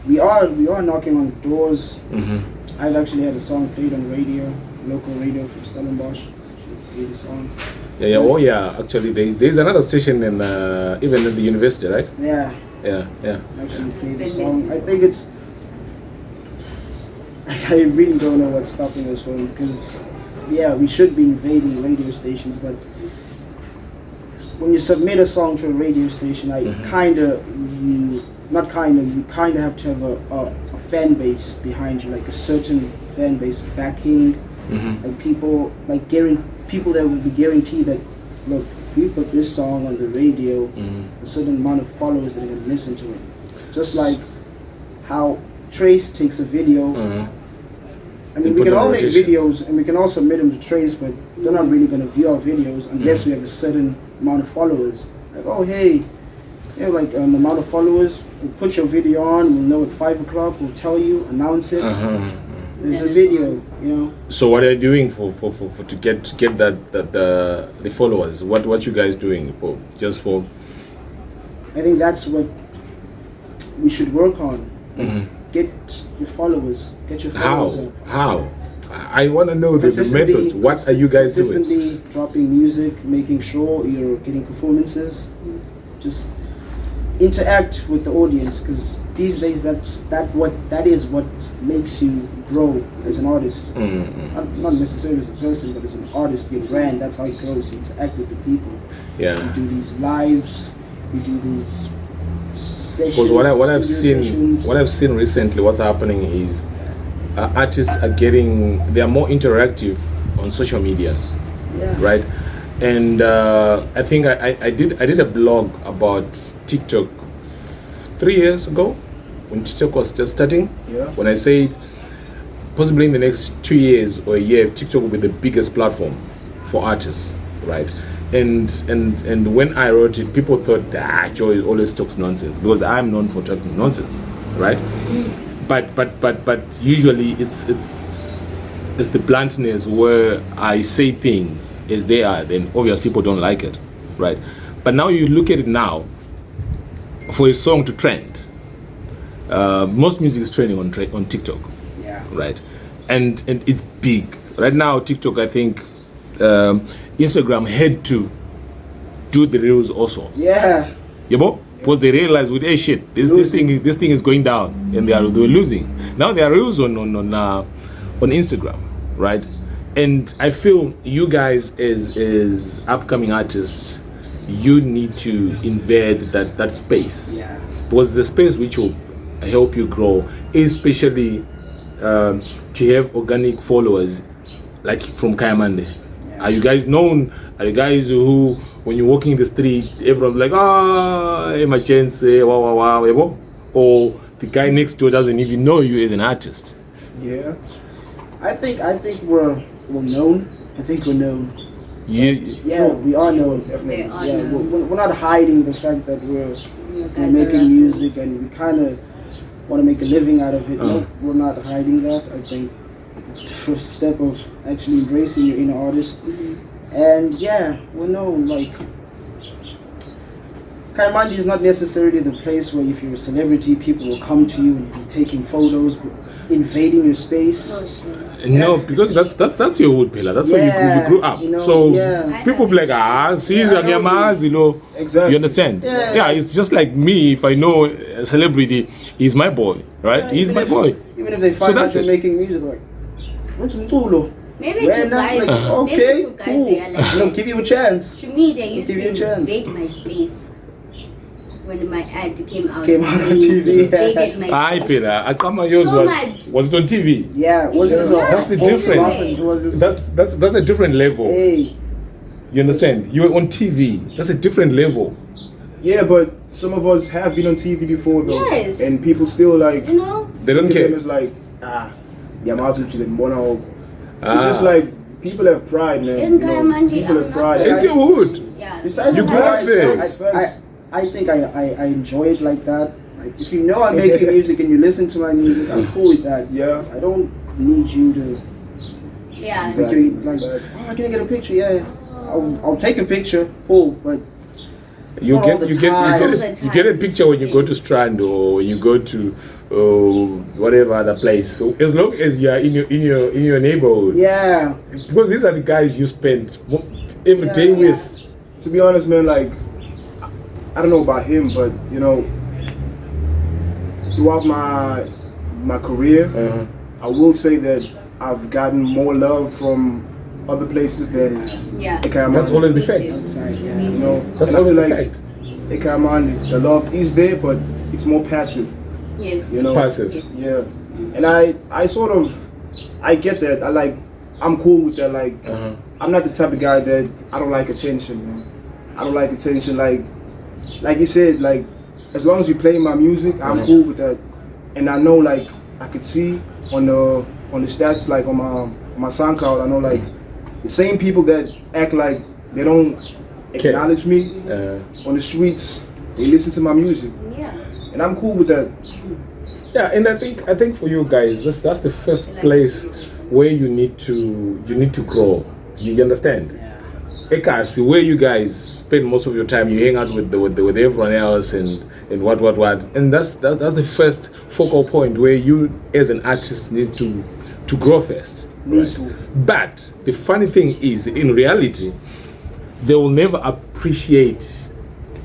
[SPEAKER 2] we are knocking on doors.
[SPEAKER 1] Mm-hmm.
[SPEAKER 2] I've actually had a song played on radio, local radio from Stellenbosch. Played a song.
[SPEAKER 1] Yeah. Oh, yeah. Actually, there's another station in even at the university, right?
[SPEAKER 2] Yeah.
[SPEAKER 1] Yeah.
[SPEAKER 2] Actually played the song. I think it's. I really don't know what's stopping us from, because, yeah, we should be invading radio stations, but when you submit a song to a radio station, you kind of have to have a fan base behind you, like a certain fan base backing, like people that will be guaranteed that, look, if we put this song on the radio, a certain amount of followers that are going to listen to it. Just like how Trace takes a video. I mean, we can all make videos and we can all submit them to Trace, but they're not really going to view our videos unless we have a certain amount of followers. Like, oh, hey, like amount of followers, we'll put your video on, we'll know at 5 o'clock, we'll tell you, announce it. There's a video, you know.
[SPEAKER 1] So what are you doing for to get the followers? What you guys doing for?
[SPEAKER 2] I think that's what we should work on. Get your followers. Get your followers up.
[SPEAKER 1] How? I want to know the methods. What are you guys doing?
[SPEAKER 2] Consistently dropping music, making sure you're getting performances. Just interact with the audience, because these days that is what makes you grow as an artist. Not necessarily as a person, but as an artist, your brand. That's how it grows. You interact with the people.
[SPEAKER 1] Yeah.
[SPEAKER 2] You do these lives. You do these sessions.
[SPEAKER 1] Because what I've seen recently, what's happening is artists are they are more interactive on social media.
[SPEAKER 2] Yeah.
[SPEAKER 1] Right. And I think I did a blog about TikTok 3 years ago, when TikTok was just starting.
[SPEAKER 4] Yeah.
[SPEAKER 1] When I said possibly in the next 2 years or a year, TikTok will be the biggest platform for artists, right? And when I wrote it, people thought that Joe always talks nonsense, because I'm known for talking nonsense, right? But usually it's the bluntness where I say things as they are. Then obviously people don't like it, right? But now you look at it now. For a song to trend, most music is trending on TikTok, right? And it's big right now. TikTok, I think, Instagram had to do the reels also.
[SPEAKER 2] Yeah.
[SPEAKER 1] Because they realized with this thing is going down, and they were losing. Now there are reels on Instagram, right? And I feel you guys as upcoming artists, you need to invade that space.
[SPEAKER 2] Yeah.
[SPEAKER 1] Because the space which will help you grow, especially to have organic followers, like from Kayamande. Yeah. Are you guys known? Are you guys who, when you're walking the streets, everyone's like, my chance, wow, or the guy next door doesn't even know you as an artist?
[SPEAKER 2] Yeah. I think we're known. I think we're known.
[SPEAKER 1] Yeah,
[SPEAKER 2] we are known. We're not hiding the fact that we're making music and we kind of want to make a living out of it. No, we're not hiding that. I think it's the first step of actually embracing your inner artist. And yeah, we're known. Like, Kaimandi is not necessarily the place where if you're a celebrity, people will come to you and be taking photos, invading your space.
[SPEAKER 1] No, because that's your hood pillar. That's where you grew up. People be like, see, you know.
[SPEAKER 4] Exactly.
[SPEAKER 1] You understand? Yeah, it's just like me. If I know a celebrity, he's my boy, right?
[SPEAKER 2] Yeah,
[SPEAKER 1] he's my boy.
[SPEAKER 2] Even if they find out you're making music, like, what's Mtulo?
[SPEAKER 3] Maybe two guys.
[SPEAKER 2] Okay,
[SPEAKER 3] maybe two guys,
[SPEAKER 2] cool.
[SPEAKER 3] they are like,
[SPEAKER 2] give you a chance.
[SPEAKER 3] to me, they used
[SPEAKER 2] give you a
[SPEAKER 3] to
[SPEAKER 2] chance.
[SPEAKER 3] invade my space. when my ad came out.
[SPEAKER 2] Came out on TV.
[SPEAKER 3] Faded myself.
[SPEAKER 1] I Peter. I come on yours
[SPEAKER 3] So
[SPEAKER 1] was it on TV?
[SPEAKER 2] Yeah, was it
[SPEAKER 1] That's the difference. That's a different level.
[SPEAKER 2] Hey,
[SPEAKER 1] You understand? You're on TV. That's a different level.
[SPEAKER 4] Yeah, but some of us have been on TV before though.
[SPEAKER 3] Yes.
[SPEAKER 4] And people still like,
[SPEAKER 3] You know?
[SPEAKER 1] They don't
[SPEAKER 4] look at them
[SPEAKER 1] care.
[SPEAKER 4] as like, yeah, it's just like, people have pride, man.
[SPEAKER 3] In
[SPEAKER 4] You know,
[SPEAKER 3] Kayamandi,
[SPEAKER 4] people
[SPEAKER 3] I'm
[SPEAKER 4] have pride.
[SPEAKER 3] not-
[SPEAKER 1] It's your hood.
[SPEAKER 3] Yeah.
[SPEAKER 2] besides
[SPEAKER 1] You grew up
[SPEAKER 2] that,
[SPEAKER 1] there.
[SPEAKER 2] I think I enjoy it like that. Like, if you know I'm making music and you listen to my music, I'm cool with that.
[SPEAKER 4] Yeah.
[SPEAKER 2] I don't need you to
[SPEAKER 3] Yeah.
[SPEAKER 2] make you like, oh, can I get a picture? Yeah, I'll take a picture. Cool, but
[SPEAKER 1] You
[SPEAKER 2] Not all the time.
[SPEAKER 1] you get a picture when you go to Strand or when you go to whatever other place. So as long as you are in your neighborhood,
[SPEAKER 2] yeah,
[SPEAKER 1] because these are the guys you spend every
[SPEAKER 2] Yeah,
[SPEAKER 1] day
[SPEAKER 2] yeah.
[SPEAKER 1] with.
[SPEAKER 4] To be honest, man, like, I don't know about him, but you know, throughout my career, I will say that I've gotten more love from other places than
[SPEAKER 3] Yeah.
[SPEAKER 4] Ekayamani.
[SPEAKER 1] That's always the
[SPEAKER 3] Me
[SPEAKER 1] fact.
[SPEAKER 3] too.
[SPEAKER 2] Inside, yeah.
[SPEAKER 3] Me
[SPEAKER 4] You
[SPEAKER 3] too.
[SPEAKER 4] know,
[SPEAKER 1] That's
[SPEAKER 4] and I
[SPEAKER 1] always
[SPEAKER 4] feel
[SPEAKER 1] the
[SPEAKER 4] like
[SPEAKER 1] fact.
[SPEAKER 4] Ekayamani, the love is there, but it's more passive.
[SPEAKER 3] Yes.
[SPEAKER 4] You know,
[SPEAKER 1] Passive.
[SPEAKER 3] Yes.
[SPEAKER 4] Yeah, and I sort of, I get that. I'm cool with that. Like, I'm not the type of guy that I don't like attention, man. I don't like attention. Like you said, like, as long as you play my music, I'm cool with that. And I know, like, I could see on the stats, like on my SoundCloud, I know, like, the same people that act like they don't acknowledge me on the streets, they listen to my music,
[SPEAKER 3] Yeah.
[SPEAKER 4] and I'm cool with that.
[SPEAKER 1] Yeah, and I think for you guys, that's the first place where you need to grow. You understand?
[SPEAKER 2] yeah.
[SPEAKER 1] Ekas, where you guys spend most of your time, you hang out with everyone else and what, and that's the first focal point where you as an artist need to grow first.
[SPEAKER 2] Me too.
[SPEAKER 1] But the funny thing is, in reality, they will never appreciate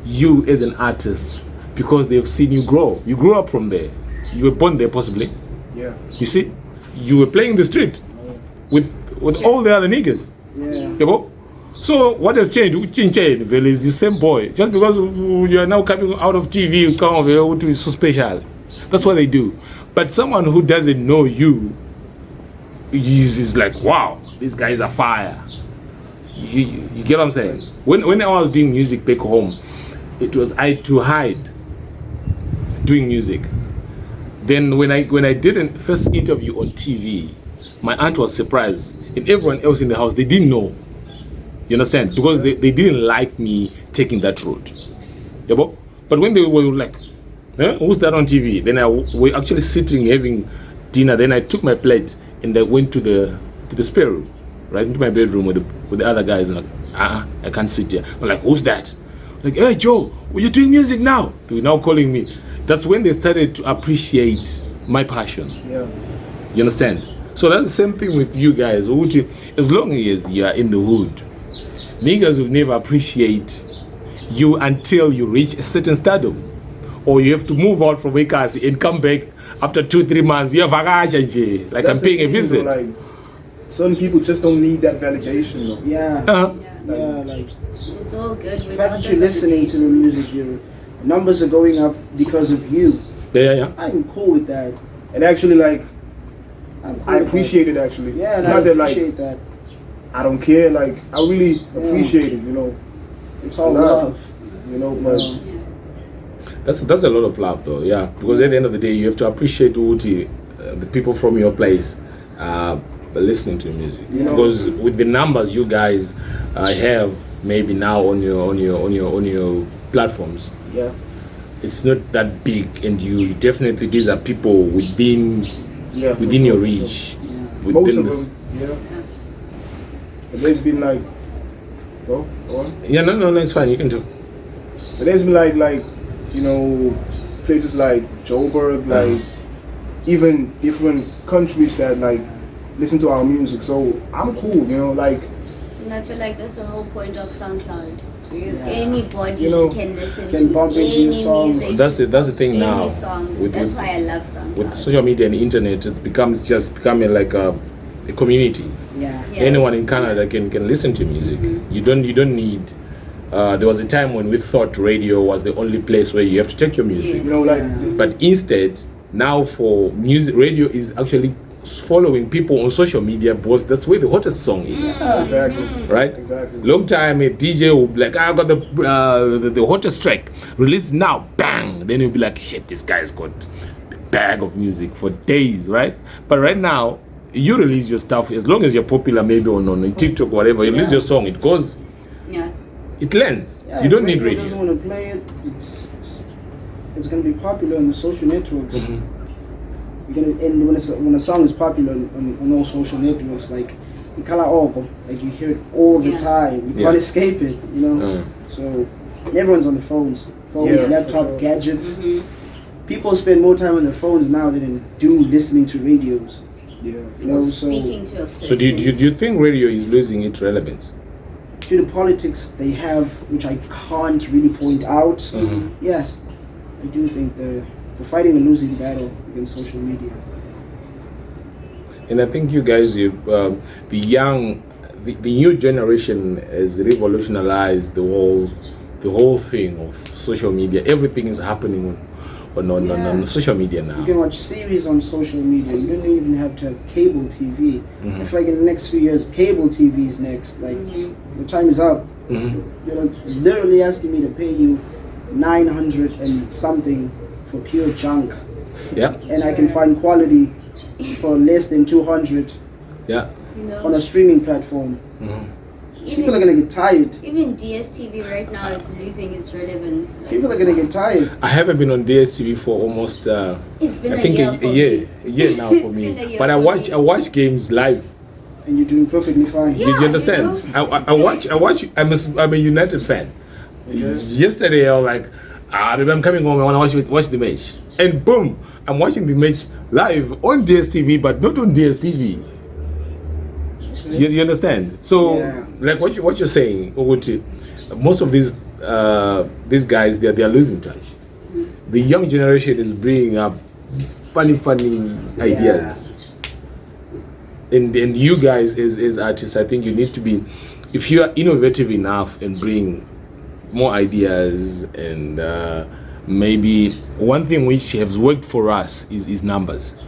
[SPEAKER 1] you as an artist because they've seen you grow. You grew up from there. You were born there, possibly.
[SPEAKER 4] Yeah.
[SPEAKER 1] You see, you were playing the street with all the other niggas.
[SPEAKER 2] Yeah.
[SPEAKER 1] You know? So what has changed? Well, is the same boy. Just because you are now coming out of TV, you come over to is so special. That's what they do. But someone who doesn't know you is like, wow, these guys are fire. You get what I'm saying? When I was doing music back home, it was I had to hide doing music. Then when I did a first interview on TV, my aunt was surprised, and everyone else in the house, they didn't know. You understand? Because they didn't like me taking that route. Yeah, but when they were like, huh? Who's that on TV? Then we're actually sitting having dinner. Then I took my plate and I went to the spare room, right into my bedroom with the other guys. And like, I can't sit here. I'm like, who's that? Like, hey Joe, you're doing music now. They're now calling me. That's when they started to appreciate my passion.
[SPEAKER 4] Yeah.
[SPEAKER 1] You understand? So that's the same thing with you guys. As long as you are in the hood, niggas will never appreciate you until you reach a certain stardom. Or you have to move out from Ekasi and come back after 2-3 months. You have like
[SPEAKER 4] That's
[SPEAKER 1] I'm paying a
[SPEAKER 4] the thing,
[SPEAKER 1] visit.
[SPEAKER 4] though, like, some people just don't need that validation, though.
[SPEAKER 2] Yeah.
[SPEAKER 1] Uh-huh.
[SPEAKER 2] Yeah, like
[SPEAKER 3] It's all good
[SPEAKER 2] the
[SPEAKER 3] without
[SPEAKER 2] fact that
[SPEAKER 3] the
[SPEAKER 2] you're listening to the music, your numbers are going up because of you.
[SPEAKER 1] Yeah.
[SPEAKER 2] I'm cool with that.
[SPEAKER 4] And actually, like,
[SPEAKER 2] I'm cool
[SPEAKER 4] I
[SPEAKER 2] with
[SPEAKER 4] appreciate it, actually.
[SPEAKER 2] that. Yeah, and
[SPEAKER 4] It's
[SPEAKER 2] I
[SPEAKER 4] not that, like,
[SPEAKER 2] appreciate that.
[SPEAKER 4] I don't care. Like, I really appreciate it, you know.
[SPEAKER 2] It's all love.
[SPEAKER 4] You know, but
[SPEAKER 1] That's a lot of love though, yeah. Because at the end of the day, you have to appreciate Uti, the people from your place, listening to your music.
[SPEAKER 4] You know,
[SPEAKER 1] because with the numbers you guys have maybe now on your platforms,
[SPEAKER 4] yeah.
[SPEAKER 1] it's not that big, and you definitely these are people within
[SPEAKER 4] Yeah, for
[SPEAKER 1] your
[SPEAKER 4] sure, for
[SPEAKER 1] reach.
[SPEAKER 4] sure.
[SPEAKER 1] Within
[SPEAKER 4] Most of
[SPEAKER 1] this.
[SPEAKER 4] them, yeah. But there's been like, go on.
[SPEAKER 1] Yeah, no, it's fine. You can talk.
[SPEAKER 4] But there's been like, you know, places like Joburg, like even different countries that like listen to our music. So I'm cool, you know, like.
[SPEAKER 3] And I feel like that's the whole point of SoundCloud. Because
[SPEAKER 2] Yeah.
[SPEAKER 3] anybody
[SPEAKER 4] You know,
[SPEAKER 3] can listen
[SPEAKER 2] can
[SPEAKER 3] to
[SPEAKER 2] bump into
[SPEAKER 3] any
[SPEAKER 2] your song.
[SPEAKER 3] music.
[SPEAKER 1] That's the thing
[SPEAKER 3] any
[SPEAKER 1] now.
[SPEAKER 3] Song. That's why I love SoundCloud.
[SPEAKER 1] With social media and internet, it's becoming like a community.
[SPEAKER 2] Yeah.
[SPEAKER 3] Yeah.
[SPEAKER 1] Anyone in Canada can listen to music. You don't need there was a time when we thought radio was the only place where you have to take your music.
[SPEAKER 3] Yes.
[SPEAKER 4] You know, like
[SPEAKER 1] But instead, now for music, radio is actually following people on social media because that's where the hottest song is.
[SPEAKER 4] exactly,
[SPEAKER 1] Right?
[SPEAKER 4] exactly.
[SPEAKER 1] Long time a DJ will be like, I got the hottest track, release now, bang. Then you'll be like, shit, this guy's got a bag of music for days, right? But right now, you release your stuff as long as you're popular, maybe on TikTok or whatever. You release your song, it goes,
[SPEAKER 3] Yeah.
[SPEAKER 1] it lands.
[SPEAKER 2] Yeah,
[SPEAKER 1] You
[SPEAKER 2] if
[SPEAKER 1] don't need
[SPEAKER 2] radio doesn't
[SPEAKER 1] radio.
[SPEAKER 2] want to play it, it's going to be popular on the social networks. You're gonna, and when a song is popular on all social networks, like Ikala Oko, like you hear it all the
[SPEAKER 3] Yeah.
[SPEAKER 2] time. You
[SPEAKER 1] Yeah.
[SPEAKER 2] can't escape it, you know. So and everyone's on the phones,
[SPEAKER 4] Yeah,
[SPEAKER 2] laptop,
[SPEAKER 4] for sure.
[SPEAKER 2] gadgets. People spend more time on their phones now than do listening to radios.
[SPEAKER 4] Yeah.
[SPEAKER 2] You know, so
[SPEAKER 3] Speaking to a person.
[SPEAKER 1] So do you think radio is losing its relevance?
[SPEAKER 2] to the politics they have, which I can't really point out. Yeah, I do think they're fighting a losing battle against social media.
[SPEAKER 1] And I think you guys, the new generation has revolutionized the whole thing of social media. Everything is happening on social media now.
[SPEAKER 2] You can watch series on social media. You don't even have to have cable TV. I feel like in the next few years, cable TV is next. Like the time is up. You're like literally asking me to pay you 900 and something for pure junk,
[SPEAKER 1] Yeah,
[SPEAKER 2] and I can find quality for less than 200
[SPEAKER 1] yeah.
[SPEAKER 3] You know,
[SPEAKER 2] on a streaming platform. People are gonna get tired.
[SPEAKER 3] even DSTV right now is losing its relevance. Like,
[SPEAKER 2] People are gonna get tired.
[SPEAKER 1] I haven't been on DSTV for almost
[SPEAKER 3] it's been
[SPEAKER 1] I
[SPEAKER 3] a
[SPEAKER 1] think
[SPEAKER 3] year for me.
[SPEAKER 1] a year now for
[SPEAKER 3] It's
[SPEAKER 1] me.
[SPEAKER 3] been a year
[SPEAKER 1] But I
[SPEAKER 3] for
[SPEAKER 1] watch
[SPEAKER 3] me.
[SPEAKER 1] I watch games live.
[SPEAKER 2] And you're doing perfectly fine.
[SPEAKER 3] Yeah.
[SPEAKER 1] Did you understand?
[SPEAKER 3] you know.
[SPEAKER 1] I watch. I'm a United fan. Yesterday I was like, baby, I'm coming home. I want to watch the match. And boom, I'm watching the match live on DSTV, but not on DSTV. You understand? So,
[SPEAKER 2] Yeah.
[SPEAKER 1] like what you're saying, Oguti, most of these guys they are losing touch. The young generation is bringing up funny ideas. And you guys as artists, I think you need to be, if you are innovative enough and bring more ideas, and maybe one thing which has worked for us is numbers.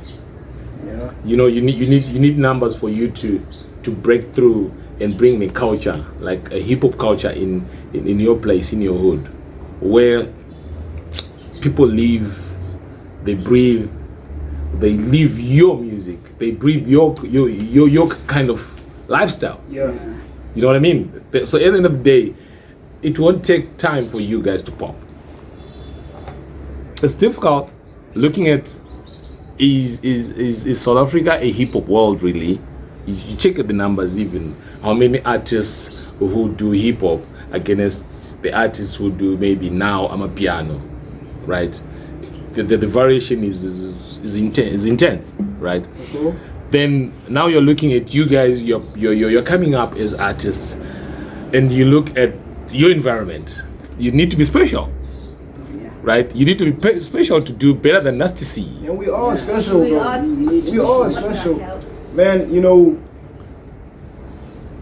[SPEAKER 2] Yeah.
[SPEAKER 1] You know, you need numbers for you to break through and bring the culture, like a hip hop culture in your place, in your hood, where people live, they breathe, they live your music, they breathe your kind of lifestyle.
[SPEAKER 4] Yeah.
[SPEAKER 1] You know what I mean? So at the end of the day, it won't take time for you guys to pop. It's difficult looking at is South Africa a hip hop world really? You check at the numbers, even how many artists who do hip hop against the artists who do maybe now amapiano, right? The variation is intense, right?
[SPEAKER 4] Sure.
[SPEAKER 1] Then now you're looking at you guys, you're coming up as artists, and you look at your environment. You need to be special, right? You need to be special to do better than Nasty C.
[SPEAKER 4] And we all special,
[SPEAKER 3] We
[SPEAKER 4] bro.
[SPEAKER 3] are
[SPEAKER 4] We all
[SPEAKER 3] What the
[SPEAKER 4] special.
[SPEAKER 3] hell?
[SPEAKER 4] Man, you know,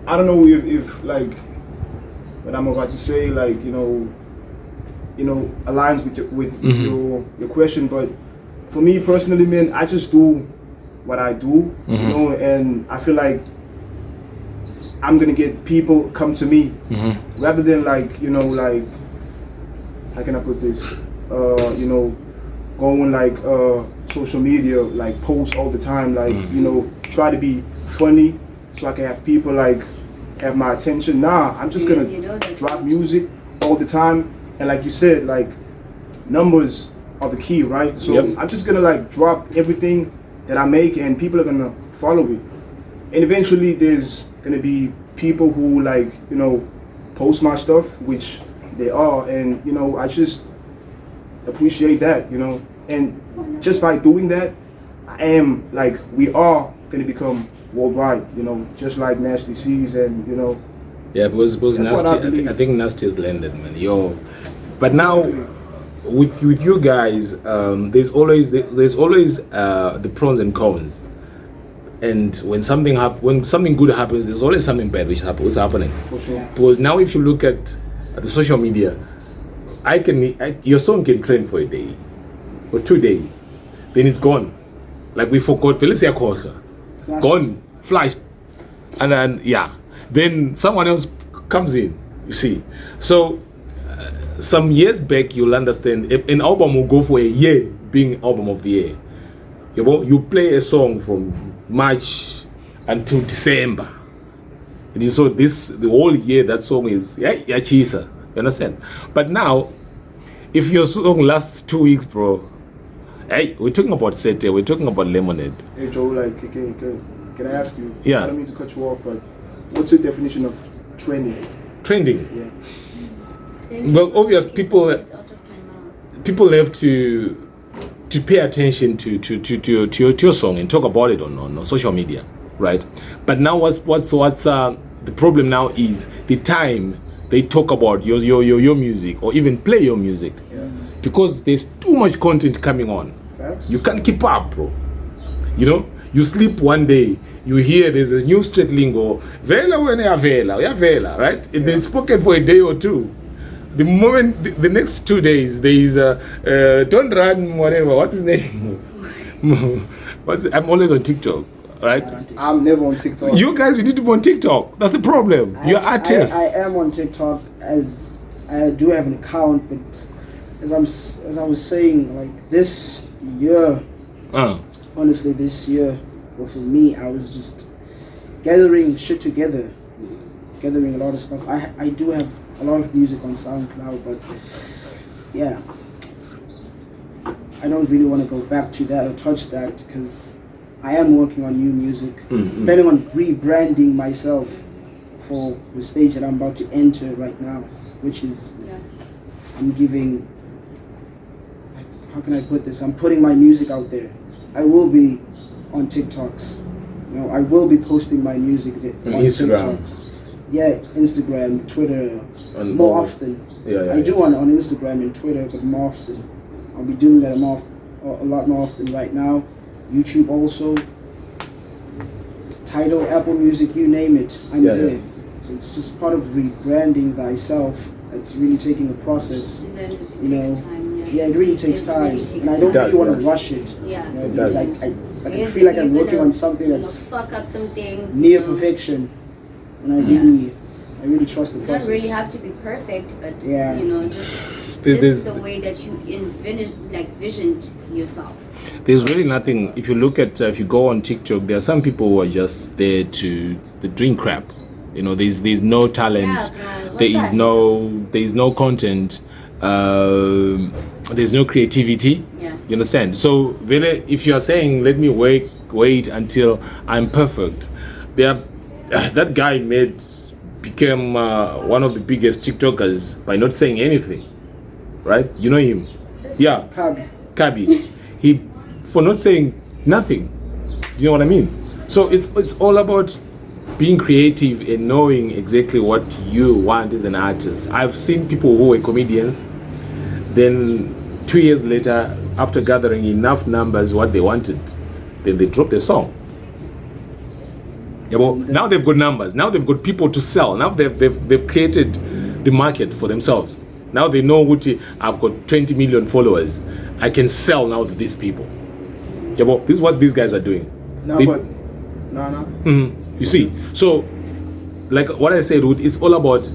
[SPEAKER 4] I don't know if like what I'm about to say, like, you know, aligns with your question, but for me personally, man, I just do what I do, you know, and I feel like I'm gonna get people come to me rather than like, you know, like, how can I put this? You know, going like social media, like post all the time, like, you know, try to be funny so I can have people like have my attention. Nah, I'm just
[SPEAKER 3] Yes,
[SPEAKER 4] gonna
[SPEAKER 3] you know that's
[SPEAKER 4] drop
[SPEAKER 3] right.
[SPEAKER 4] music all the time, and like you said, like numbers are the key, right? So
[SPEAKER 1] Yep.
[SPEAKER 4] I'm just gonna like drop everything that I make, and people are gonna follow it. And eventually, there's gonna be people who like, you know, post my stuff, which they are, and you know, I just appreciate that, you know. And just by doing that, I am like, we are gonna become worldwide, you know, just like Nasty C's, and you know.
[SPEAKER 1] Yeah, because
[SPEAKER 4] That's what
[SPEAKER 1] Nasty,
[SPEAKER 4] I believe.
[SPEAKER 1] I think Nasty has landed, man. But now with you guys, there's always the pros and cons. And when something good happens, there's always something bad which is happening.
[SPEAKER 4] For sure.
[SPEAKER 1] Because now if you look at the social media, your song can trend for a day or 2 days, then it's gone. Like we forgot Felicia Coulter, gone, flashed, and then then someone else comes in. You see, so some years back you'll understand an album will go for a year being album of the year. You play a song from March until December, and so the whole year that song is chisa. You understand? But now, if your song lasts 2 weeks, bro, hey, we're talking about Sete, we're talking about Lemonade.
[SPEAKER 4] Hey Joe, like, can I ask you?
[SPEAKER 1] Yeah.
[SPEAKER 4] I don't mean to cut you off, but what's the definition of trending?
[SPEAKER 1] Trending.
[SPEAKER 4] Yeah.
[SPEAKER 1] Well, obvious people have to pay attention to your song and talk about it on social media, right? But now what's the problem now is the time they talk about your music or even play your music, because there's too much content coming on.
[SPEAKER 4] Facts.
[SPEAKER 1] You can't keep up, bro. You sleep one day, you hear there's a new street lingo, vela when ya vela, right? It's spoken for a day or two. The moment the next 2 days there is don't run whatever. What's his name? I'm always on TikTok, right?
[SPEAKER 2] I'm never on TikTok.
[SPEAKER 1] You guys, you need to be on TikTok. That's the problem. You're artists.
[SPEAKER 2] I am on TikTok, as I do have an account, but as I was saying, like this year, honestly, this year, well, for me, I was just gathering shit together, gathering a lot of stuff. I do have a lot of music on SoundCloud, but yeah, I don't really want to go back to that or touch that, because I am working on new music, planning on rebranding myself for the stage that I'm about to enter right now, which is, I'm giving, how can I put this? I'm putting my music out there. I will be on TikToks. I will be posting my music on
[SPEAKER 1] Instagram.
[SPEAKER 2] TikToks. Yeah, Instagram, Twitter,
[SPEAKER 1] And
[SPEAKER 2] more often. I do on Instagram and Twitter, but more often. I'll be doing that a lot more often right now. YouTube also. Tidal, Apple Music, you name it, I'm there. So it's just part of rebranding thyself. It's really taking a process.
[SPEAKER 3] And then it takes time.
[SPEAKER 2] Yeah, it really takes time, and I don't really want to rush it.
[SPEAKER 3] Yeah,
[SPEAKER 2] because I can feel like I'm working on something that's
[SPEAKER 3] fuck up some things
[SPEAKER 2] near perfection, and I really trust the
[SPEAKER 3] You
[SPEAKER 2] process.
[SPEAKER 3] don't really have to be perfect, but just the way that you visioned yourself.
[SPEAKER 1] There's really nothing. If you look at, if you go on TikTok, there are some people who are just there to doing crap. There's no talent. There is no content. There's no creativity. You understand? So if you are saying, let me wait until I'm perfect, that guy became one of the biggest TikTokers by not saying anything, right? You know him? Yeah, Kabi. He for not saying nothing. Do you know what I mean? So it's all about being creative and knowing exactly what you want as an artist. I've seen people who were comedians, then 2 years later, after gathering enough numbers what they wanted, then they dropped the song. Yeah, well, now they've got numbers. Now they've got people to sell. Now they've created the market for themselves. Now they know I've got 20 million followers. I can sell now to these people. Yeah, well, this is what these guys are doing. You see, so like what I said, it's all about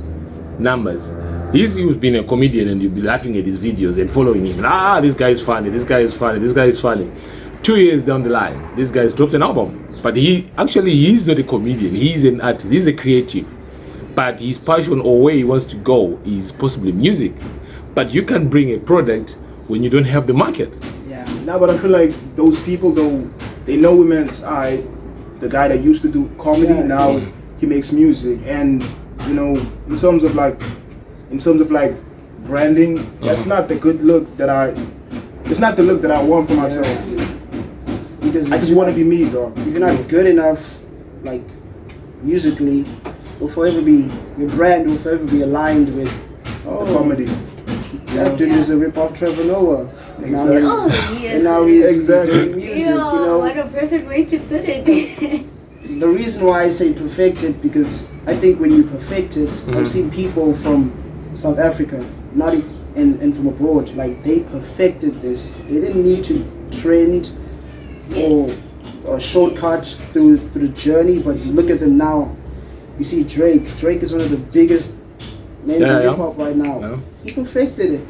[SPEAKER 1] numbers. You've been a comedian and you'll be laughing at his videos and following him. This guy is funny. This guy is funny. This guy is funny. 2 years down the line, this guy drops an album. But he's not a comedian. He's an artist. He's a creative. But his passion or where he wants to go is possibly music. But you can bring a product when you don't have the market.
[SPEAKER 4] Yeah. No, but I feel like those people, though, they know him as the guy that used to do comedy. Now he makes music, and in terms of like branding, that's not the good look that it's not the look that I want for myself.
[SPEAKER 2] Because
[SPEAKER 4] I just want to be me, dog.
[SPEAKER 2] If you're not good enough, like musically, your brand will forever be aligned with
[SPEAKER 4] the comedy.
[SPEAKER 2] That dude is a rip-off Trevor Noah.
[SPEAKER 4] Exactly.
[SPEAKER 2] And now he's doing music.
[SPEAKER 3] What a perfect way to put it.
[SPEAKER 2] The reason why I say perfected, because I think when you perfect it, I've seen people from South Africa, not and from abroad, like they perfected this. They didn't need to trend
[SPEAKER 3] Yes.
[SPEAKER 2] or shortcut through the journey. But look at them now. You see Drake. Drake is one of the biggest names in hip hop right now.
[SPEAKER 1] Yeah.
[SPEAKER 2] He perfected it.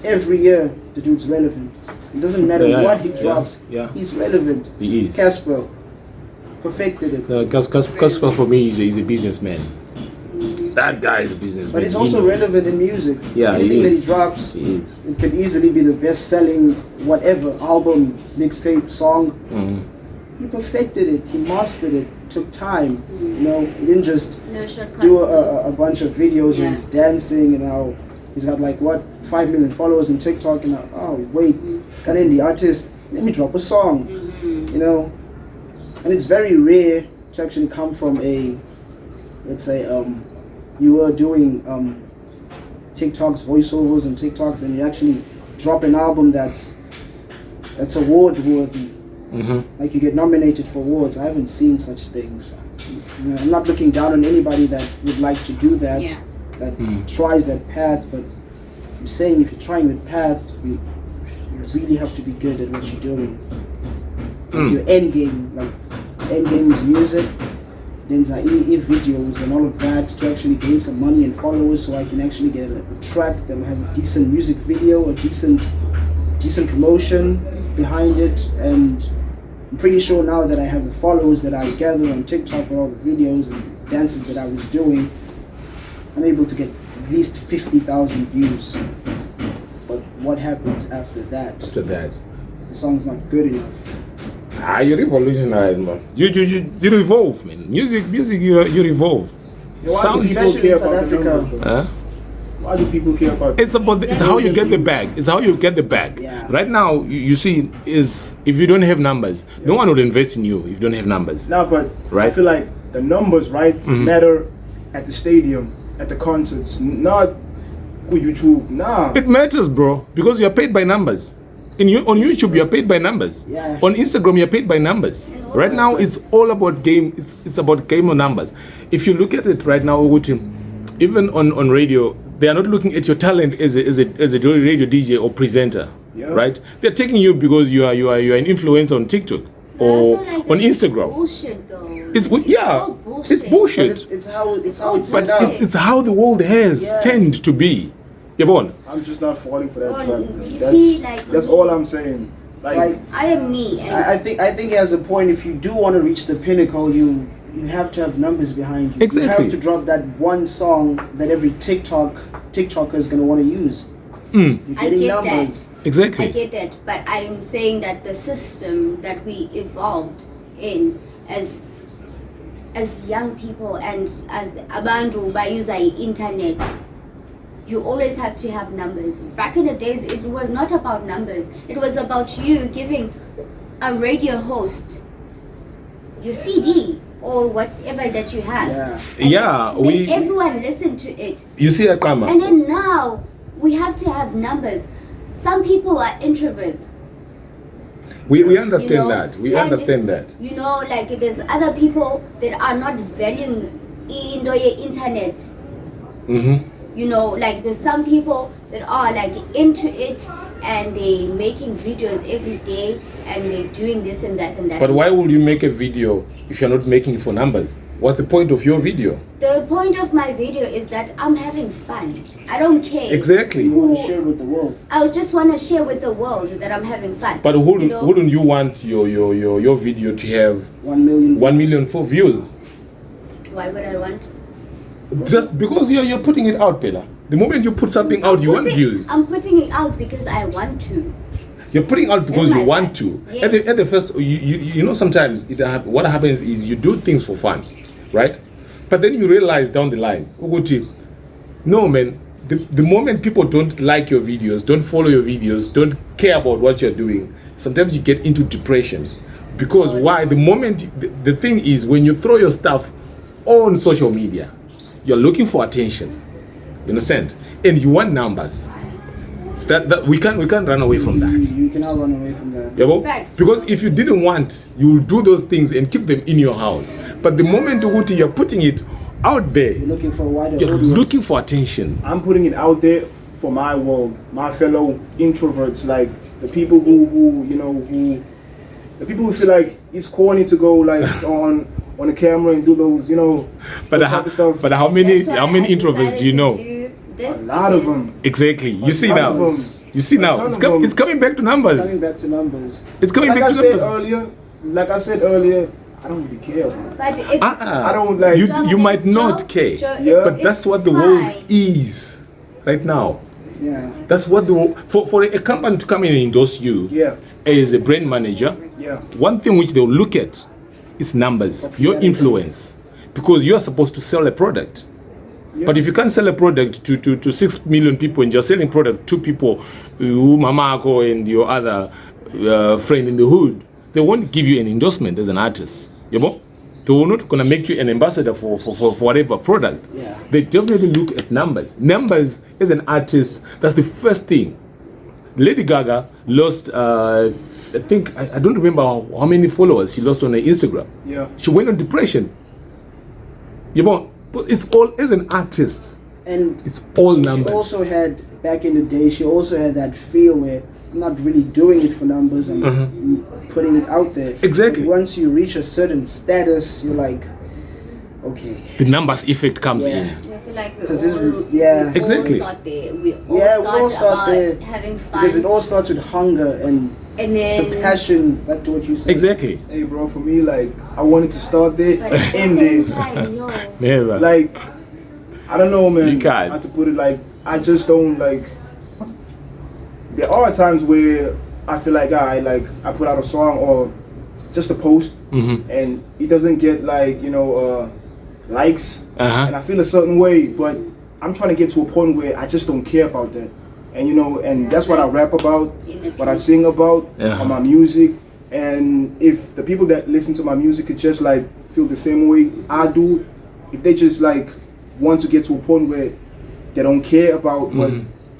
[SPEAKER 2] Every year, the dude's relevant. It doesn't matter what he drops.
[SPEAKER 1] Yeah.
[SPEAKER 2] He's relevant.
[SPEAKER 1] He is.
[SPEAKER 2] Casper perfected it.
[SPEAKER 1] Casper for me is a businessman. That guy is a businessman.
[SPEAKER 2] But he's also relevant in music.
[SPEAKER 1] Yeah,
[SPEAKER 2] anything that he drops,
[SPEAKER 1] He is.
[SPEAKER 2] it can easily be the best-selling whatever album, mixtape, song. He perfected it. He mastered it. Took time. You know, he didn't just
[SPEAKER 3] No shortcuts.
[SPEAKER 2] do a bunch of videos where
[SPEAKER 3] Yeah.
[SPEAKER 2] he's dancing and how he's got like what 5 million followers on TikTok and oh wait, Kanendi artist, let me drop a song. You know, and it's very rare to actually come from a, let's say, you were doing TikToks, voiceovers and TikToks, and you actually drop an album that's award worthy. Like you get nominated for awards. I haven't seen such things. You know, I'm not looking down on anybody that would like to do that,
[SPEAKER 3] Yeah.
[SPEAKER 2] that tries that path. But I'm saying if you're trying that path, you really have to be good at what you're doing. Your end game, like end game is music. Then videos and all of that to actually gain some money and followers, so I can actually get a track that will have a decent music video, a decent promotion behind it, and I'm pretty sure now that I have the followers that I gather on TikTok with all the videos and dances that I was doing, I'm able to get at least 50,000 views. But what happens after that?
[SPEAKER 1] After that,
[SPEAKER 2] The song's not good enough.
[SPEAKER 1] you revolutionize, man. You revolve, man. Music, you revolve.
[SPEAKER 4] Why do people
[SPEAKER 2] Especially
[SPEAKER 4] care
[SPEAKER 2] in South
[SPEAKER 4] about the
[SPEAKER 2] Africa.
[SPEAKER 4] numbers, though?
[SPEAKER 1] Huh?
[SPEAKER 4] Why do people care about
[SPEAKER 1] It's how you get the bag. It's how you get the bag.
[SPEAKER 2] Yeah.
[SPEAKER 1] Right now, you see, is if you don't have numbers, no one would invest in you if you don't have numbers.
[SPEAKER 4] No, but
[SPEAKER 1] Right.
[SPEAKER 4] I feel like the numbers, right, matter at the stadium, at the concerts, not on YouTube. Nah.
[SPEAKER 1] It matters, bro, because you're paid by numbers. On YouTube, you're paid by numbers.
[SPEAKER 2] Yeah.
[SPEAKER 1] On Instagram, you're paid by numbers.
[SPEAKER 3] And also-
[SPEAKER 1] Right now, it's all about game. It's about game of numbers. If you look at it right now, Uguti, even on radio, they are not looking at your talent as a radio DJ or presenter,
[SPEAKER 4] Yeah.
[SPEAKER 1] right? They're taking you because you are an influencer on TikTok or
[SPEAKER 3] I feel like
[SPEAKER 1] on
[SPEAKER 3] that's
[SPEAKER 1] Instagram.
[SPEAKER 3] Bullshit though.
[SPEAKER 1] It's
[SPEAKER 3] all bullshit.
[SPEAKER 1] it's bullshit.
[SPEAKER 2] But it's how it's
[SPEAKER 1] But
[SPEAKER 2] set up.
[SPEAKER 1] it's how the world has
[SPEAKER 2] Yeah.
[SPEAKER 1] tend to be. Yabon.
[SPEAKER 4] I'm just not falling for that
[SPEAKER 3] Well,
[SPEAKER 4] trap.
[SPEAKER 3] you
[SPEAKER 4] That's,
[SPEAKER 3] see, like-
[SPEAKER 4] that's all I'm saying.
[SPEAKER 2] Like
[SPEAKER 3] I am me, and
[SPEAKER 2] I think he has a point. If you do want to reach the pinnacle, you have to have numbers behind you.
[SPEAKER 1] Exactly.
[SPEAKER 2] You have to drop that one song that every TikToker is gonna want to use. You're
[SPEAKER 3] I
[SPEAKER 2] getting
[SPEAKER 3] get
[SPEAKER 2] numbers.
[SPEAKER 3] that.
[SPEAKER 1] Exactly.
[SPEAKER 3] I get that, but I am saying that the system that we evolved in as young people and as abantu bayuza internet, you always have to have numbers. Back in the days, it was not about numbers. It was about you giving a radio host your CD or whatever that you have.
[SPEAKER 2] Yeah.
[SPEAKER 1] Yeah,
[SPEAKER 3] Then everyone listened to it.
[SPEAKER 1] You see, Akama.
[SPEAKER 3] And then now we have to have numbers. Some people are introverts.
[SPEAKER 1] We understand
[SPEAKER 3] you know,
[SPEAKER 1] that. We
[SPEAKER 3] and,
[SPEAKER 1] understand that.
[SPEAKER 3] You know, like there's other people that are not valuing internet.
[SPEAKER 1] Mm-hmm.
[SPEAKER 3] You know, like there's some people that are like into it and they making videos every day and they're doing this and that and that.
[SPEAKER 1] But why would you make a video if you're not making it for numbers? What's the point of your video?
[SPEAKER 3] The point of my video is that I'm having fun. I don't care.
[SPEAKER 1] Exactly.
[SPEAKER 2] You want to share with the world.
[SPEAKER 3] I just want to share with the world that I'm having fun.
[SPEAKER 1] But
[SPEAKER 3] you know?
[SPEAKER 1] wouldn't you want your video to have
[SPEAKER 2] 1 million.
[SPEAKER 1] 1 million full views?
[SPEAKER 3] Why would I want?
[SPEAKER 1] Just because you're putting it out, Bella. The moment you put something out, you want views.
[SPEAKER 3] I'm putting it out because I want to.
[SPEAKER 1] You're putting out because
[SPEAKER 3] That's
[SPEAKER 1] you
[SPEAKER 3] my
[SPEAKER 1] want
[SPEAKER 3] fact.
[SPEAKER 1] to.
[SPEAKER 3] Yes.
[SPEAKER 1] At the first, you know, sometimes what happens is you do things for fun, right? But then you realize down the line, Uguti, no man, the moment people don't like your videos, don't follow your videos, don't care about what you're doing, sometimes you get into depression. Because why? The moment, the thing is, when you throw your stuff on social media, you're looking for attention. You understand? And you want numbers. That we can't run away from that.
[SPEAKER 2] You cannot run away from that.
[SPEAKER 1] Yeah, bro?
[SPEAKER 3] Facts.
[SPEAKER 1] Because if you didn't want, you will do those things and keep them in your house. But the moment you're putting it out there.
[SPEAKER 2] You're looking for a wider
[SPEAKER 1] You're
[SPEAKER 2] audience.
[SPEAKER 1] looking for attention.
[SPEAKER 4] I'm putting it out there for my world, my fellow introverts, like the people who the people who feel like it's corny to go like on the camera and do those,
[SPEAKER 1] But
[SPEAKER 4] those type of stuff.
[SPEAKER 1] how many
[SPEAKER 3] That's why I
[SPEAKER 1] introverts do you
[SPEAKER 3] decided
[SPEAKER 1] know?
[SPEAKER 3] to do this
[SPEAKER 4] A lot of
[SPEAKER 3] because-
[SPEAKER 4] them.
[SPEAKER 1] Exactly. You see
[SPEAKER 4] ton
[SPEAKER 1] now.
[SPEAKER 4] of them.
[SPEAKER 1] You see
[SPEAKER 4] A
[SPEAKER 1] now.
[SPEAKER 4] ton
[SPEAKER 1] It's,
[SPEAKER 4] of them.
[SPEAKER 1] it's coming back to numbers.
[SPEAKER 2] Coming back to numbers.
[SPEAKER 1] It's coming
[SPEAKER 4] Like
[SPEAKER 1] back
[SPEAKER 4] I
[SPEAKER 1] to
[SPEAKER 4] said
[SPEAKER 1] numbers.
[SPEAKER 4] earlier, I don't really care. Man.
[SPEAKER 3] But it's
[SPEAKER 4] I don't like.
[SPEAKER 1] You might not care,
[SPEAKER 4] Yeah.
[SPEAKER 1] but that's
[SPEAKER 3] it's
[SPEAKER 1] what the world
[SPEAKER 3] fine.
[SPEAKER 1] is right now.
[SPEAKER 2] Yeah.
[SPEAKER 1] That's what for a company to come in and endorse you
[SPEAKER 4] Yeah,
[SPEAKER 1] as a brand manager.
[SPEAKER 4] yeah.
[SPEAKER 1] One thing which they'll look at is numbers, your influence, because you are supposed to sell a product.
[SPEAKER 4] Yeah.
[SPEAKER 1] But if you can't sell a product to 6 million people and you're selling product to people, Mamako and your other friend in the hood, they won't give you an endorsement as an artist. You know? They will not gonna make you an ambassador for whatever product.
[SPEAKER 2] Yeah.
[SPEAKER 1] They definitely look at numbers. Numbers as an artist, that's the first thing. Lady Gaga lost, I think, I don't remember how many followers she lost on her Instagram.
[SPEAKER 4] Yeah.
[SPEAKER 1] She went on depression. You know, but it's all, as an artist,
[SPEAKER 2] And
[SPEAKER 1] it's all
[SPEAKER 2] she
[SPEAKER 1] numbers.
[SPEAKER 2] also had, back in the day, she also had that feel where I'm not really doing it for numbers, I'm just putting it out there.
[SPEAKER 1] Exactly.
[SPEAKER 2] But once you reach a certain status, you're like, okay.
[SPEAKER 1] The numbers effect comes
[SPEAKER 2] Yeah.
[SPEAKER 1] in.
[SPEAKER 3] I feel like we
[SPEAKER 2] 'Cause this is-
[SPEAKER 3] all,
[SPEAKER 2] yeah.
[SPEAKER 3] we
[SPEAKER 1] Exactly.
[SPEAKER 3] all start there. We all
[SPEAKER 2] Yeah,
[SPEAKER 3] start,
[SPEAKER 2] we all start
[SPEAKER 3] about
[SPEAKER 2] there.
[SPEAKER 3] having
[SPEAKER 2] Because it
[SPEAKER 3] fun.
[SPEAKER 2] all starts with hunger and
[SPEAKER 3] And then
[SPEAKER 2] the passion, back to what you said.
[SPEAKER 1] Exactly.
[SPEAKER 4] Hey, bro, for me, like, I wanted to start there
[SPEAKER 3] but at the
[SPEAKER 4] and
[SPEAKER 3] same
[SPEAKER 4] there.
[SPEAKER 3] time, yo,
[SPEAKER 1] Never.
[SPEAKER 4] Like, I don't know, man.
[SPEAKER 1] You can't.
[SPEAKER 4] How to put it, like, I just don't, like, there are times where I feel like I put out a song or just a post and it doesn't get, like, likes.
[SPEAKER 1] Uh-huh.
[SPEAKER 4] And I feel a certain way, but I'm trying to get to a point where I just don't care about that. And, and that's what I rap about, what I sing about
[SPEAKER 1] Uh-huh.
[SPEAKER 4] on my music. And if the people that listen to my music could just, like, feel the same way I do, if they just, like, want to get to a point where they don't care about what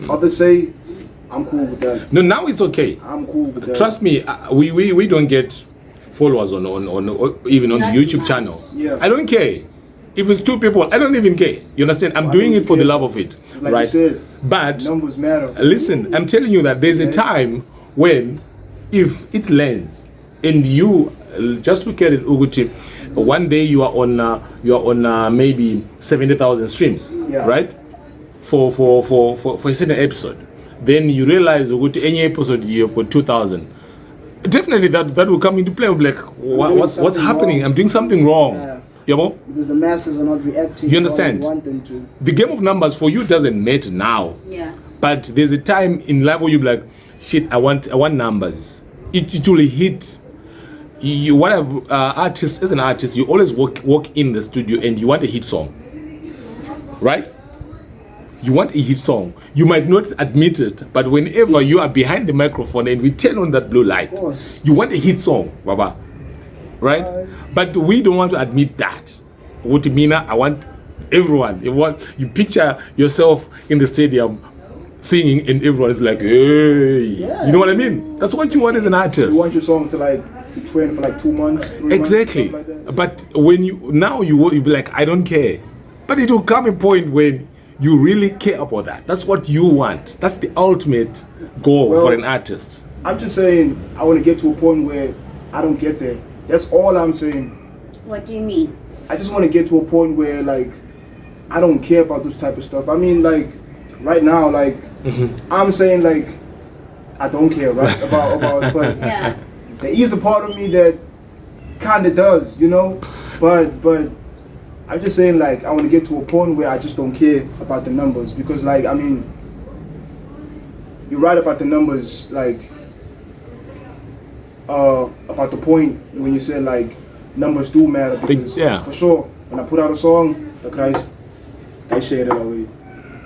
[SPEAKER 4] others say, I'm cool with that.
[SPEAKER 1] No, now it's okay.
[SPEAKER 4] I'm cool with that.
[SPEAKER 1] Trust me, we don't get followers on even on the
[SPEAKER 3] Not
[SPEAKER 1] YouTube
[SPEAKER 3] much.
[SPEAKER 1] channel.
[SPEAKER 4] Yeah.
[SPEAKER 1] I don't care. If it's 2 people, I don't even care. You understand? I'm doing it for the love of it.
[SPEAKER 4] Like
[SPEAKER 1] right?
[SPEAKER 4] you said,
[SPEAKER 1] But
[SPEAKER 4] numbers matter.
[SPEAKER 1] listen, I'm telling you that there's a time when, if it lands, and you just look at it, Uguti, one day you are on maybe 70,000 streams,
[SPEAKER 4] Yeah.
[SPEAKER 1] right? For a certain episode, then you realize Uguti, any episode you've got 2,000. Definitely that will come into play. Like, what's
[SPEAKER 2] something
[SPEAKER 1] happening?
[SPEAKER 2] wrong.
[SPEAKER 1] I'm doing something wrong.
[SPEAKER 2] Yeah.
[SPEAKER 1] You know?
[SPEAKER 2] Because the masses are not reacting
[SPEAKER 1] You
[SPEAKER 2] how
[SPEAKER 1] understand?
[SPEAKER 2] you want them to.
[SPEAKER 1] The game of numbers for you doesn't matter now.
[SPEAKER 3] yeah.
[SPEAKER 1] But there's a time in life where you be like, shit, I want numbers. It will hit. You whatever artist, as an artist, you always walk in the studio and you want a hit song, right? You want a hit song. You might not admit it, but whenever you are behind the microphone and we turn on that blue light,
[SPEAKER 2] Of course.
[SPEAKER 1] you want a hit song, Baba, right? But we don't want to admit that. What you mean? I want everyone. You picture yourself in the stadium singing, and everyone is like, hey, you know what I mean? That's what you want as an artist.
[SPEAKER 4] You want your song to trend for like 2 months, 3 months,
[SPEAKER 1] Exactly.
[SPEAKER 4] something like that.
[SPEAKER 1] But when you will be like, I don't care. But it will come a point when you really care about that. That's what you want. That's the ultimate goal
[SPEAKER 4] Well,
[SPEAKER 1] for an artist.
[SPEAKER 4] I'm just saying, I want to get to a point where I don't get there. That's all I'm saying.
[SPEAKER 3] What do you mean?
[SPEAKER 4] I just want to get to a point where, like, I don't care about this type of stuff. I mean, like, right now, like, I'm saying, like, I don't care, right, about but
[SPEAKER 3] Yeah.
[SPEAKER 4] there is a part of me that kind of does, but I'm just saying, like, I want to get to a point where I just don't care about the numbers, because, like, I mean, you're right about the numbers, like, about the point when you said, like, numbers do matter, because
[SPEAKER 1] yeah.
[SPEAKER 4] for sure, when I put out a song, the Christ, I share it away,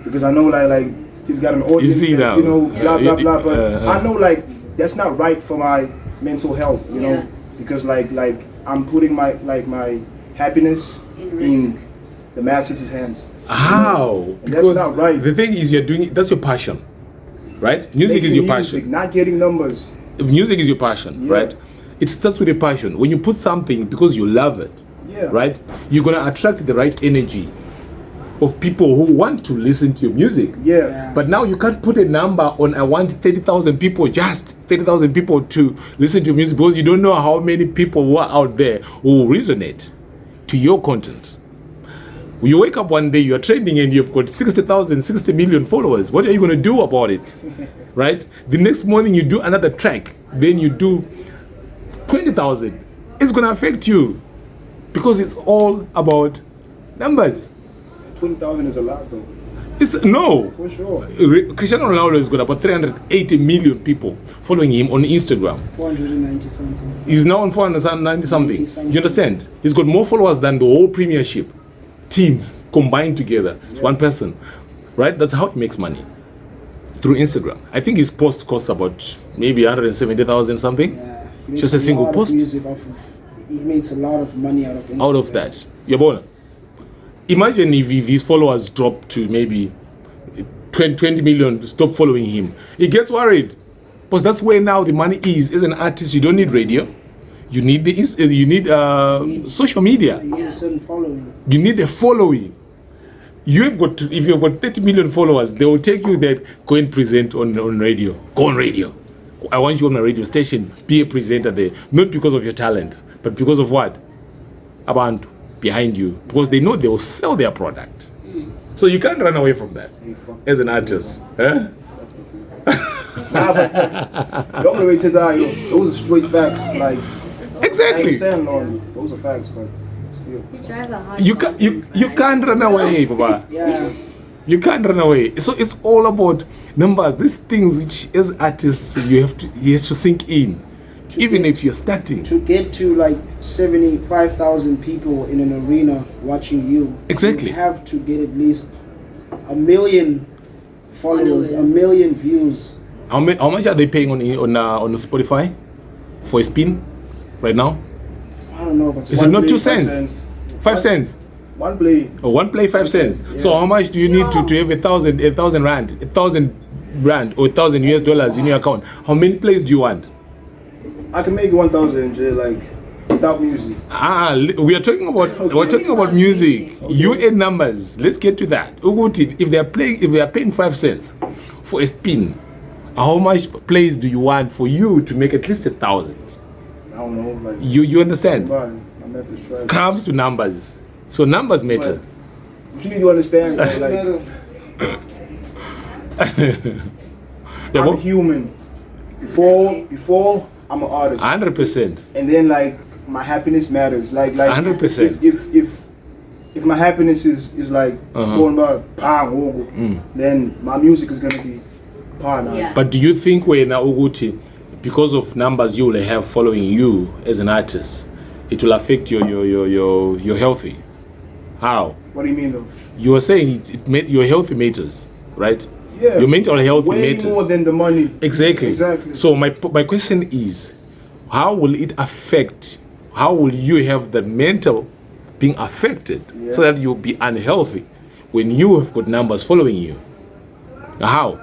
[SPEAKER 4] because I know, like he's got an audience,
[SPEAKER 1] see
[SPEAKER 4] that's,
[SPEAKER 1] now.
[SPEAKER 4] blah blah blah, but
[SPEAKER 1] I
[SPEAKER 4] I know, like, that's not right for my mental health, you
[SPEAKER 3] Yeah.
[SPEAKER 4] know, because like I'm putting my happiness
[SPEAKER 3] In risk.
[SPEAKER 4] in the masses' hands.
[SPEAKER 1] How?
[SPEAKER 4] That's not right.
[SPEAKER 1] The thing is, that's your passion, right? Music is
[SPEAKER 4] Making
[SPEAKER 1] your
[SPEAKER 4] music,
[SPEAKER 1] passion.
[SPEAKER 4] not getting numbers.
[SPEAKER 1] Music is your passion,
[SPEAKER 4] Yeah.
[SPEAKER 1] right? It starts with a passion. When you put something because you love it,
[SPEAKER 4] Yeah.
[SPEAKER 1] right? You're gonna attract the right energy of people who want to listen to your music.
[SPEAKER 4] Yeah.
[SPEAKER 1] But now you can't put a number on I want 30,000 people, just 30,000 people to listen to music, because you don't know how many people who are out there who will resonate to your content. You wake up one day, you're trending and you've got 60,000, 60 million followers. What are you going to do about it? Right? The next morning you do another track, then you do 20,000. It's going to affect you because it's all about numbers.
[SPEAKER 4] 20,000 is a lot though.
[SPEAKER 1] It's no.
[SPEAKER 4] For sure.
[SPEAKER 1] Cristiano Ronaldo has got about 380 million people following him on Instagram.
[SPEAKER 2] 490 something.
[SPEAKER 1] He's now on 490 something.
[SPEAKER 2] 90 something.
[SPEAKER 1] You understand? He's got more followers than the whole Premiership teams combined together. It's one person, right? That's how he makes money, through Instagram. I think his post costs about maybe 170,000 something.
[SPEAKER 2] Yeah. He makes
[SPEAKER 1] Just a single
[SPEAKER 2] lot of
[SPEAKER 1] post.
[SPEAKER 2] music off of, he makes a lot of money out of Instagram.
[SPEAKER 1] Out of that, Yabona. Imagine if his followers drop to maybe 20 million, stop following him. He gets worried, because that's where now the money is. As an artist, you don't need radio. You need social media.
[SPEAKER 2] You need a certain following.
[SPEAKER 1] You need a following. If you've got 30 million followers, they will take you that go and present on radio. Go on radio. I want you on my radio station. Be a presenter there. Not because of your talent, but because of what? Abantu behind you. Because they know they will sell their product. So you can't run away from that as an artist. Huh?
[SPEAKER 4] Nah, but the only way to die, those are straight facts. Like, I
[SPEAKER 1] Exactly.
[SPEAKER 4] understand on those are facts, but still.
[SPEAKER 3] You drive a hard
[SPEAKER 1] You
[SPEAKER 3] bargain.
[SPEAKER 1] can't run away, Baba.
[SPEAKER 2] Yeah.
[SPEAKER 1] You can't run away. So it's all about numbers. These things which as artists you have to sink in. Even if you're starting.
[SPEAKER 2] To get to like 75,000 people in an arena watching you,
[SPEAKER 1] Exactly.
[SPEAKER 2] you have to get at least 1 million followers,
[SPEAKER 3] Followers.
[SPEAKER 2] 1 million views.
[SPEAKER 1] How much are they paying on Spotify for a spin right now?
[SPEAKER 2] I don't know, but
[SPEAKER 1] Is it not
[SPEAKER 4] play,
[SPEAKER 1] 2
[SPEAKER 4] 5
[SPEAKER 1] cents? 5 cents.
[SPEAKER 4] One play.
[SPEAKER 1] Or one play 5 cents.
[SPEAKER 4] Yeah.
[SPEAKER 1] So how much do you need to have 1,000 rand or $1,000 in your account? How many plays do you want?
[SPEAKER 4] I can make 1,000, Jay, like without music.
[SPEAKER 1] We are talking about we're talking about music. You and numbers. Let's get to that. Uguti, if they are paying 5 cents for a spin, how much plays do you want for you to make at least 1,000?
[SPEAKER 4] I don't know, like
[SPEAKER 1] You understand?
[SPEAKER 4] I'm gonna have to try.
[SPEAKER 1] Comes to numbers. So numbers matter.
[SPEAKER 4] But you need to understand, like
[SPEAKER 1] Yeah,
[SPEAKER 4] I'm human. Before I'm an artist,
[SPEAKER 1] 100%.
[SPEAKER 4] and then like my happiness matters. Like
[SPEAKER 1] 100%.
[SPEAKER 4] If my happiness is like going about pang, then my music is gonna be pang.
[SPEAKER 3] Yeah.
[SPEAKER 1] But do you think when Uguti, because of numbers you will have following you as an artist, it will affect your healthy? How?
[SPEAKER 4] What do you mean though?
[SPEAKER 1] You were saying your healthy matters, right?
[SPEAKER 4] Yeah.
[SPEAKER 1] Your mental health
[SPEAKER 4] Way
[SPEAKER 1] matters.
[SPEAKER 4] more than the money.
[SPEAKER 1] Exactly.
[SPEAKER 4] Exactly.
[SPEAKER 1] So my question is, how will it affect? How will you have the mental being affected so that you'll be unhealthy when you have got numbers following you? How?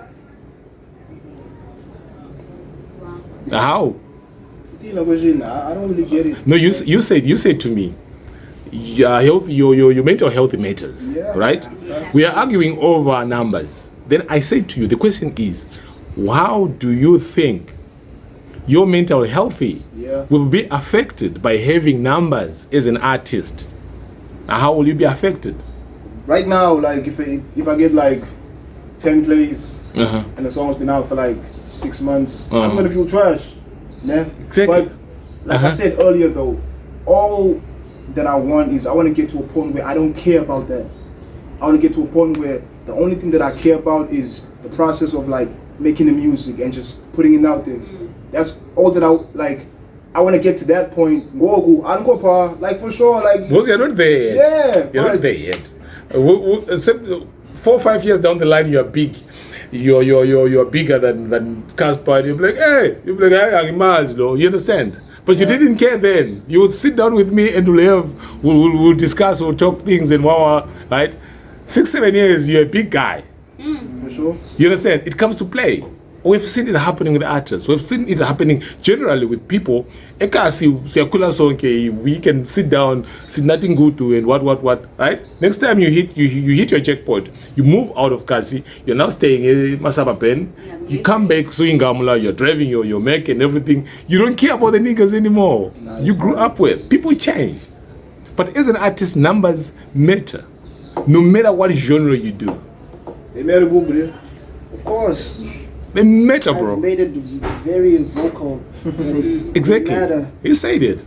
[SPEAKER 1] How?
[SPEAKER 4] I don't really get it.
[SPEAKER 1] No, you said to me, your mental health matters,
[SPEAKER 4] Yeah.
[SPEAKER 1] right? We are arguing over numbers. Then I say to you, the question is, how do you think your mental health will be affected by having numbers as an artist? How will you be affected?
[SPEAKER 4] Right now, like if I get like 10 plays and the song's been out for like 6 months, I'm gonna feel trash. Yeah.
[SPEAKER 1] Exactly.
[SPEAKER 4] But like I said earlier though, all that I want is I want to get to a point where I don't care about that. I want to get to a point where the only thing that I care about is the process of like making the music and just putting it out there. That's all that I like. I want to get to that point. Go, like for sure, like.
[SPEAKER 1] Because you're not there yet.
[SPEAKER 4] Yeah,
[SPEAKER 1] You're not there yet. Except 4 or 5 years down the line, you're big. You're bigger than Casper. You'll be like, hey, I'm Mars, you understand? But you didn't care then. You would sit down with me and we'll discuss, we'll talk things and right? 6, 7 years, you're a big guy.
[SPEAKER 4] For sure.
[SPEAKER 1] You understand? It comes to play. We've seen it happening with artists. We've seen it happening generally with people. Siyakula sonke, we can sit down, see nothing good to and what, right? Next time you hit your jackpot, you move out of Kasi, you're now staying in Masaba Pen, you come back, so in Gamula, you're driving your Mac and everything. You don't care about the niggas anymore. You grew up with. People change. But as an artist, numbers matter. No matter what genre you do.
[SPEAKER 4] They made a Google.
[SPEAKER 2] Of course.
[SPEAKER 1] They matter, bro.
[SPEAKER 2] I've made it very vocal.
[SPEAKER 1] Exactly.
[SPEAKER 2] They matter.
[SPEAKER 1] You said it.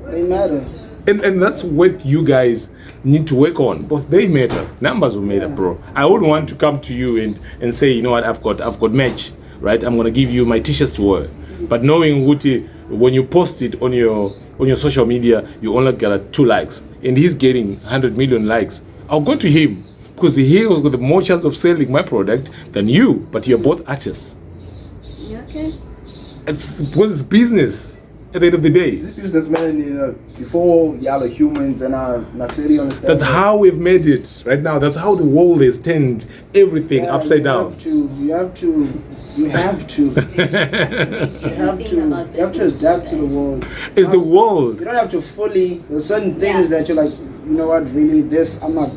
[SPEAKER 2] They matter.
[SPEAKER 1] And that's what you guys need to work on, because they matter. Numbers will matter, bro. I wouldn't want to come to you and say, you know what, I've got match, right? I'm gonna give you my t-shirts to wear. But knowing Wuti, when you post it on your social media, you only get 2 likes, and he's getting 100 million likes. I'll go to him because he has got more chance of selling my product than you. But you're both artists.
[SPEAKER 3] You okay?
[SPEAKER 1] It's because it's business. At the end of the day,
[SPEAKER 4] It's businessmen, you know, before y'all are humans and I not really understand.
[SPEAKER 1] that's how we've made it right now. That's how the world has turned everything
[SPEAKER 2] Yeah,
[SPEAKER 1] upside
[SPEAKER 2] you
[SPEAKER 1] down.
[SPEAKER 2] have to adapt to the world.
[SPEAKER 1] It's the world.
[SPEAKER 2] You don't have to fully. There's certain things that you're like, you know what, really, this I'm not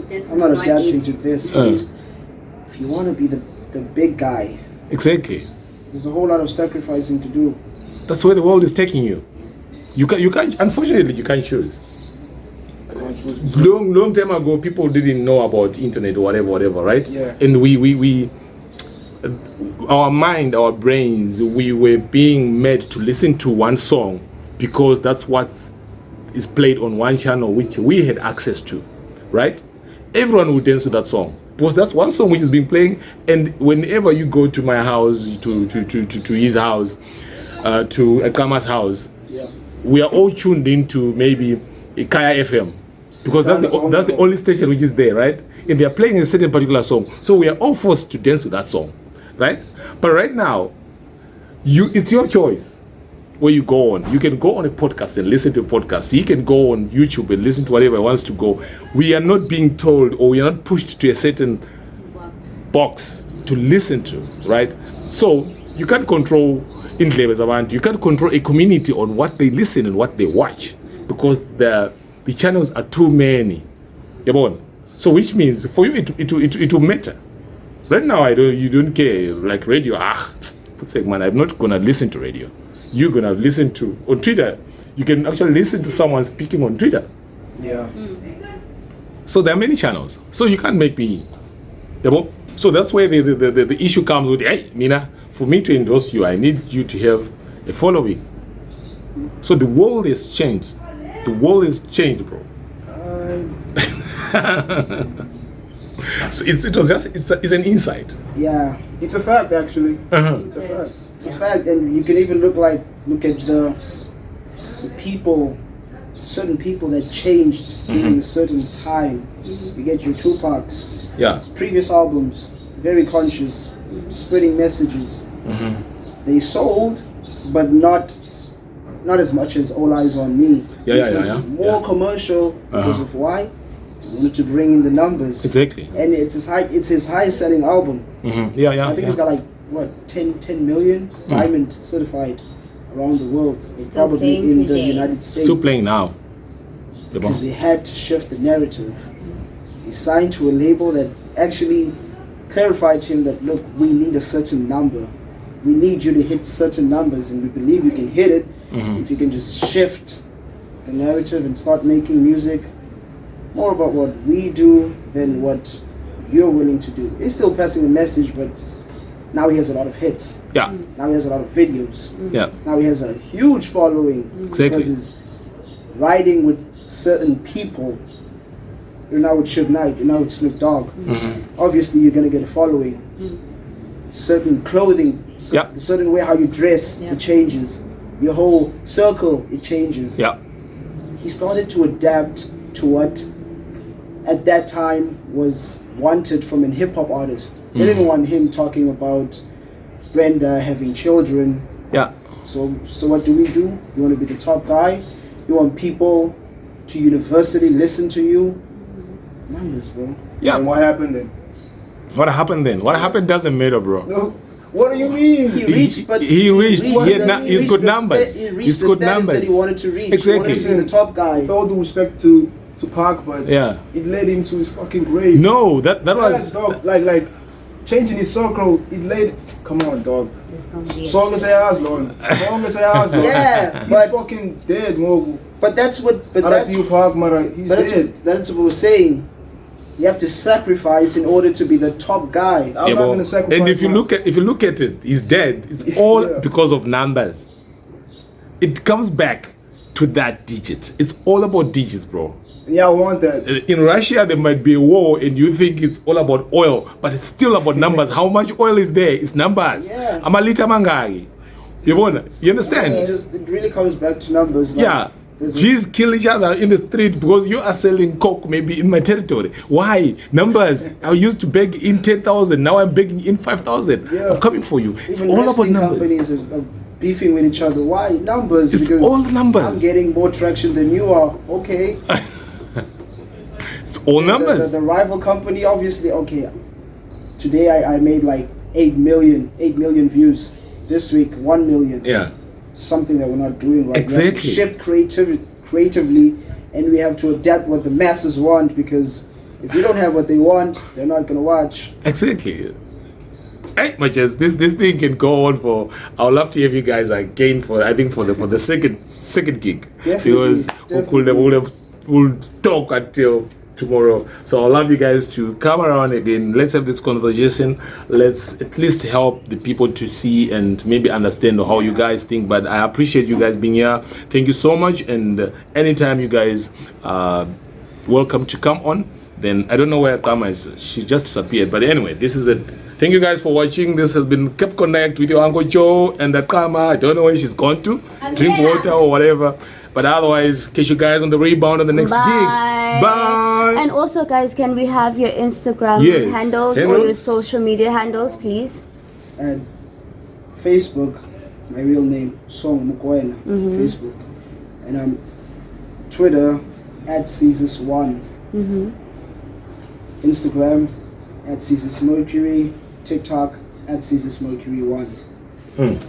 [SPEAKER 2] adapting
[SPEAKER 3] it.
[SPEAKER 2] to this. But if you want to be the big guy,
[SPEAKER 1] Exactly.
[SPEAKER 2] there's a whole lot of sacrificing to do.
[SPEAKER 1] That's where the world is taking you. You can't. Unfortunately, you can't choose. Long time ago, people didn't know about internet or whatever, right?
[SPEAKER 4] Yeah.
[SPEAKER 1] And we our mind, our brains, we were being made to listen to one song because that's what is played on one channel which we had access to, right? Everyone would dance to that song because that's one song which is being playing. And whenever you go to my house, to his house, to Akama's house, we are all tuned into maybe Kaya FM because that's the only station which is there, right? And they are playing a certain particular song, so we are all forced to dance with that song, right? But right now, it's your choice where you go on. You can go on a podcast and listen to a podcast. He can go on YouTube and listen to whatever he wants to go. We are not being told, or we are not pushed to a certain box to listen to, right? So you can't control you can't control a community on what they listen and what they watch because the channels are too many. So which means for you it will matter. Right now you don't care, like radio. Man, I'm not gonna listen to radio. You're gonna listen to on Twitter. You can actually listen to someone speaking on Twitter.
[SPEAKER 4] Yeah.
[SPEAKER 1] So there are many channels. So you can't make me. So that's where the issue comes with, hey, Mina, for me to endorse you, I need you to have a following. So the world has changed. The world has changed, bro. So it's an insight.
[SPEAKER 2] Yeah,
[SPEAKER 4] It's a fact, actually.
[SPEAKER 2] it's a fact. It's a fact, and you can even look at the people, certain people that changed during a certain time. You get your Tupacs.
[SPEAKER 1] Yeah.
[SPEAKER 2] Previous albums, very conscious, spreading messages. They sold, but not as much as All Eyes on Me.
[SPEAKER 1] Yeah.
[SPEAKER 2] Which was more commercial because of why? They wanted to bring in the numbers.
[SPEAKER 1] Exactly.
[SPEAKER 2] And it's his highest selling album.
[SPEAKER 1] Yeah.
[SPEAKER 2] I think it's got like what 10 million diamond certified around the world.
[SPEAKER 3] Still
[SPEAKER 2] Probably
[SPEAKER 3] playing
[SPEAKER 2] in the
[SPEAKER 3] today.
[SPEAKER 2] United States.
[SPEAKER 1] Still playing now.
[SPEAKER 2] Because he had to shift the narrative. He signed to a label that actually clarified to him that, look, we need a certain number. We need you to hit certain numbers, and we believe you can hit it if you can just shift the narrative and start making music more about what we do than what you're willing to do. He's still passing a message, but now he has a lot of hits.
[SPEAKER 1] Yeah.
[SPEAKER 2] Now he has a lot of videos.
[SPEAKER 1] Yeah.
[SPEAKER 2] Now he has a huge following
[SPEAKER 1] Exactly.
[SPEAKER 2] because he's riding with certain people. You're now with Suge Knight, you're now with Snoop Dogg. Obviously, you're gonna get a following. Certain clothing, the certain way how you dress, it changes. Your whole circle, it changes.
[SPEAKER 1] Yeah.
[SPEAKER 2] He started to adapt to what, at that time, was wanted from a hip hop artist. They didn't want him talking about Brenda having children.
[SPEAKER 1] Yeah.
[SPEAKER 2] So what do? You want to be the top guy? You want people to universally listen to you? Numbers, bro.
[SPEAKER 1] Yeah.
[SPEAKER 4] And what happened then?
[SPEAKER 1] What happened then? What happened doesn't matter, bro.
[SPEAKER 4] No. What do you mean?
[SPEAKER 2] He reached, but
[SPEAKER 1] he reached. He had he's got
[SPEAKER 2] the
[SPEAKER 1] numbers.
[SPEAKER 2] He reached
[SPEAKER 1] He's
[SPEAKER 2] the
[SPEAKER 1] got
[SPEAKER 2] status
[SPEAKER 1] numbers.
[SPEAKER 2] that he wanted to reach.
[SPEAKER 1] Exactly.
[SPEAKER 2] He wanted to be the top guy.
[SPEAKER 4] With all due respect to Park, but
[SPEAKER 1] Yeah.
[SPEAKER 4] it led him to his fucking grave.
[SPEAKER 1] No, that was.
[SPEAKER 4] dog. Like changing his circle. It led. Come on, dog.
[SPEAKER 3] It's gonna be
[SPEAKER 4] Song as I asked, Lon. Song as I asked, Lon.
[SPEAKER 2] Yeah,
[SPEAKER 4] He's
[SPEAKER 2] but
[SPEAKER 4] fucking dead, Mogu.
[SPEAKER 2] but that's what. But
[SPEAKER 4] I like
[SPEAKER 2] that's
[SPEAKER 4] you, Park, mother. He's
[SPEAKER 2] But
[SPEAKER 4] dead.
[SPEAKER 2] that's what we're saying. You have to sacrifice in order to be the top guy.
[SPEAKER 4] I'm
[SPEAKER 1] Yeah,
[SPEAKER 4] not
[SPEAKER 1] but-
[SPEAKER 4] gonna sacrifice.
[SPEAKER 1] and if you
[SPEAKER 4] my-
[SPEAKER 1] look at it, he's dead. It's all
[SPEAKER 4] Yeah.
[SPEAKER 1] because of numbers. It comes back to that digit. It's all about digits, bro.
[SPEAKER 4] yeah, I want that.
[SPEAKER 1] In Russia, there might be a war, and you think it's all about oil, but it's still about numbers. How much oil is there? It's numbers.
[SPEAKER 2] Yeah.
[SPEAKER 1] Amalita mangai. You understand?
[SPEAKER 2] It really comes back to numbers. Like,
[SPEAKER 1] Yeah.
[SPEAKER 2] there's a-
[SPEAKER 1] G's kill each other in the street because you are selling coke maybe in my territory. Why? Numbers. I used to beg in 10,000. Now I'm begging in 5,000.
[SPEAKER 4] Yeah.
[SPEAKER 1] I'm coming for you. It's
[SPEAKER 2] even
[SPEAKER 1] all about
[SPEAKER 2] wrestling
[SPEAKER 1] numbers.
[SPEAKER 2] companies are beefing with each other. Why? Numbers.
[SPEAKER 1] It's
[SPEAKER 2] because
[SPEAKER 1] all numbers.
[SPEAKER 2] I'm getting more traction than you are. Okay.
[SPEAKER 1] It's all numbers.
[SPEAKER 2] The rival company, obviously, okay. Today I made like 8 million views. This week 1 million.
[SPEAKER 1] Yeah.
[SPEAKER 2] Something that we're not doing right. We have to
[SPEAKER 1] Exactly.
[SPEAKER 2] shift creatively, and we have to adapt what the masses want, because if we don't have what they want, they're not gonna watch.
[SPEAKER 1] Exactly. Hey, muches. This thing can go on for. I would love to have you guys again for. I think for the second gig,
[SPEAKER 2] Definitely,
[SPEAKER 1] because we'll talk until tomorrow. So I'd love you guys to come around again. Let's have this conversation. Let's at least help the people to see and maybe understand how you guys think. But I appreciate you guys being here. Thank you so much. And anytime you guys welcome to come on. Then I don't know where Kama is. She just disappeared. But anyway, this is it. Thank you guys for watching. This has been Kept Connect with your Uncle Joe and that Kama. I don't know where she's gone to. Drink water or whatever. But otherwise, catch you guys on the rebound on the next
[SPEAKER 3] Bye.
[SPEAKER 1] gig. Bye.
[SPEAKER 3] And also, guys, can we have your Instagram
[SPEAKER 1] Yes.
[SPEAKER 3] handles or
[SPEAKER 1] Handles?
[SPEAKER 3] your social media handles, please?
[SPEAKER 2] And Facebook, my real name, Song Mukwena, Facebook. And Twitter, @sisus1. Instagram, @sisusmercury. TikTok, @sisusmercury1.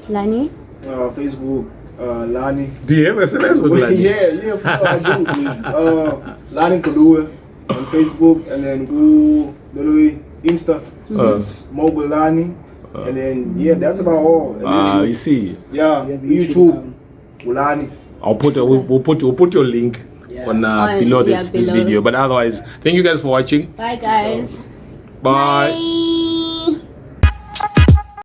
[SPEAKER 3] Lani?
[SPEAKER 4] Facebook, Lani.
[SPEAKER 1] Do you have SMS with Lani?
[SPEAKER 4] Yeah, I do. Lani Kadua on Facebook, and then go Insta. It's Mogul Lani, and then that's about all. And then
[SPEAKER 1] You see,
[SPEAKER 4] yeah,
[SPEAKER 2] We have
[SPEAKER 4] YouTube, Lani.
[SPEAKER 1] we'll put your link on below this
[SPEAKER 3] below.
[SPEAKER 1] video. But otherwise, thank you guys for watching.
[SPEAKER 3] Bye, guys.
[SPEAKER 1] Bye.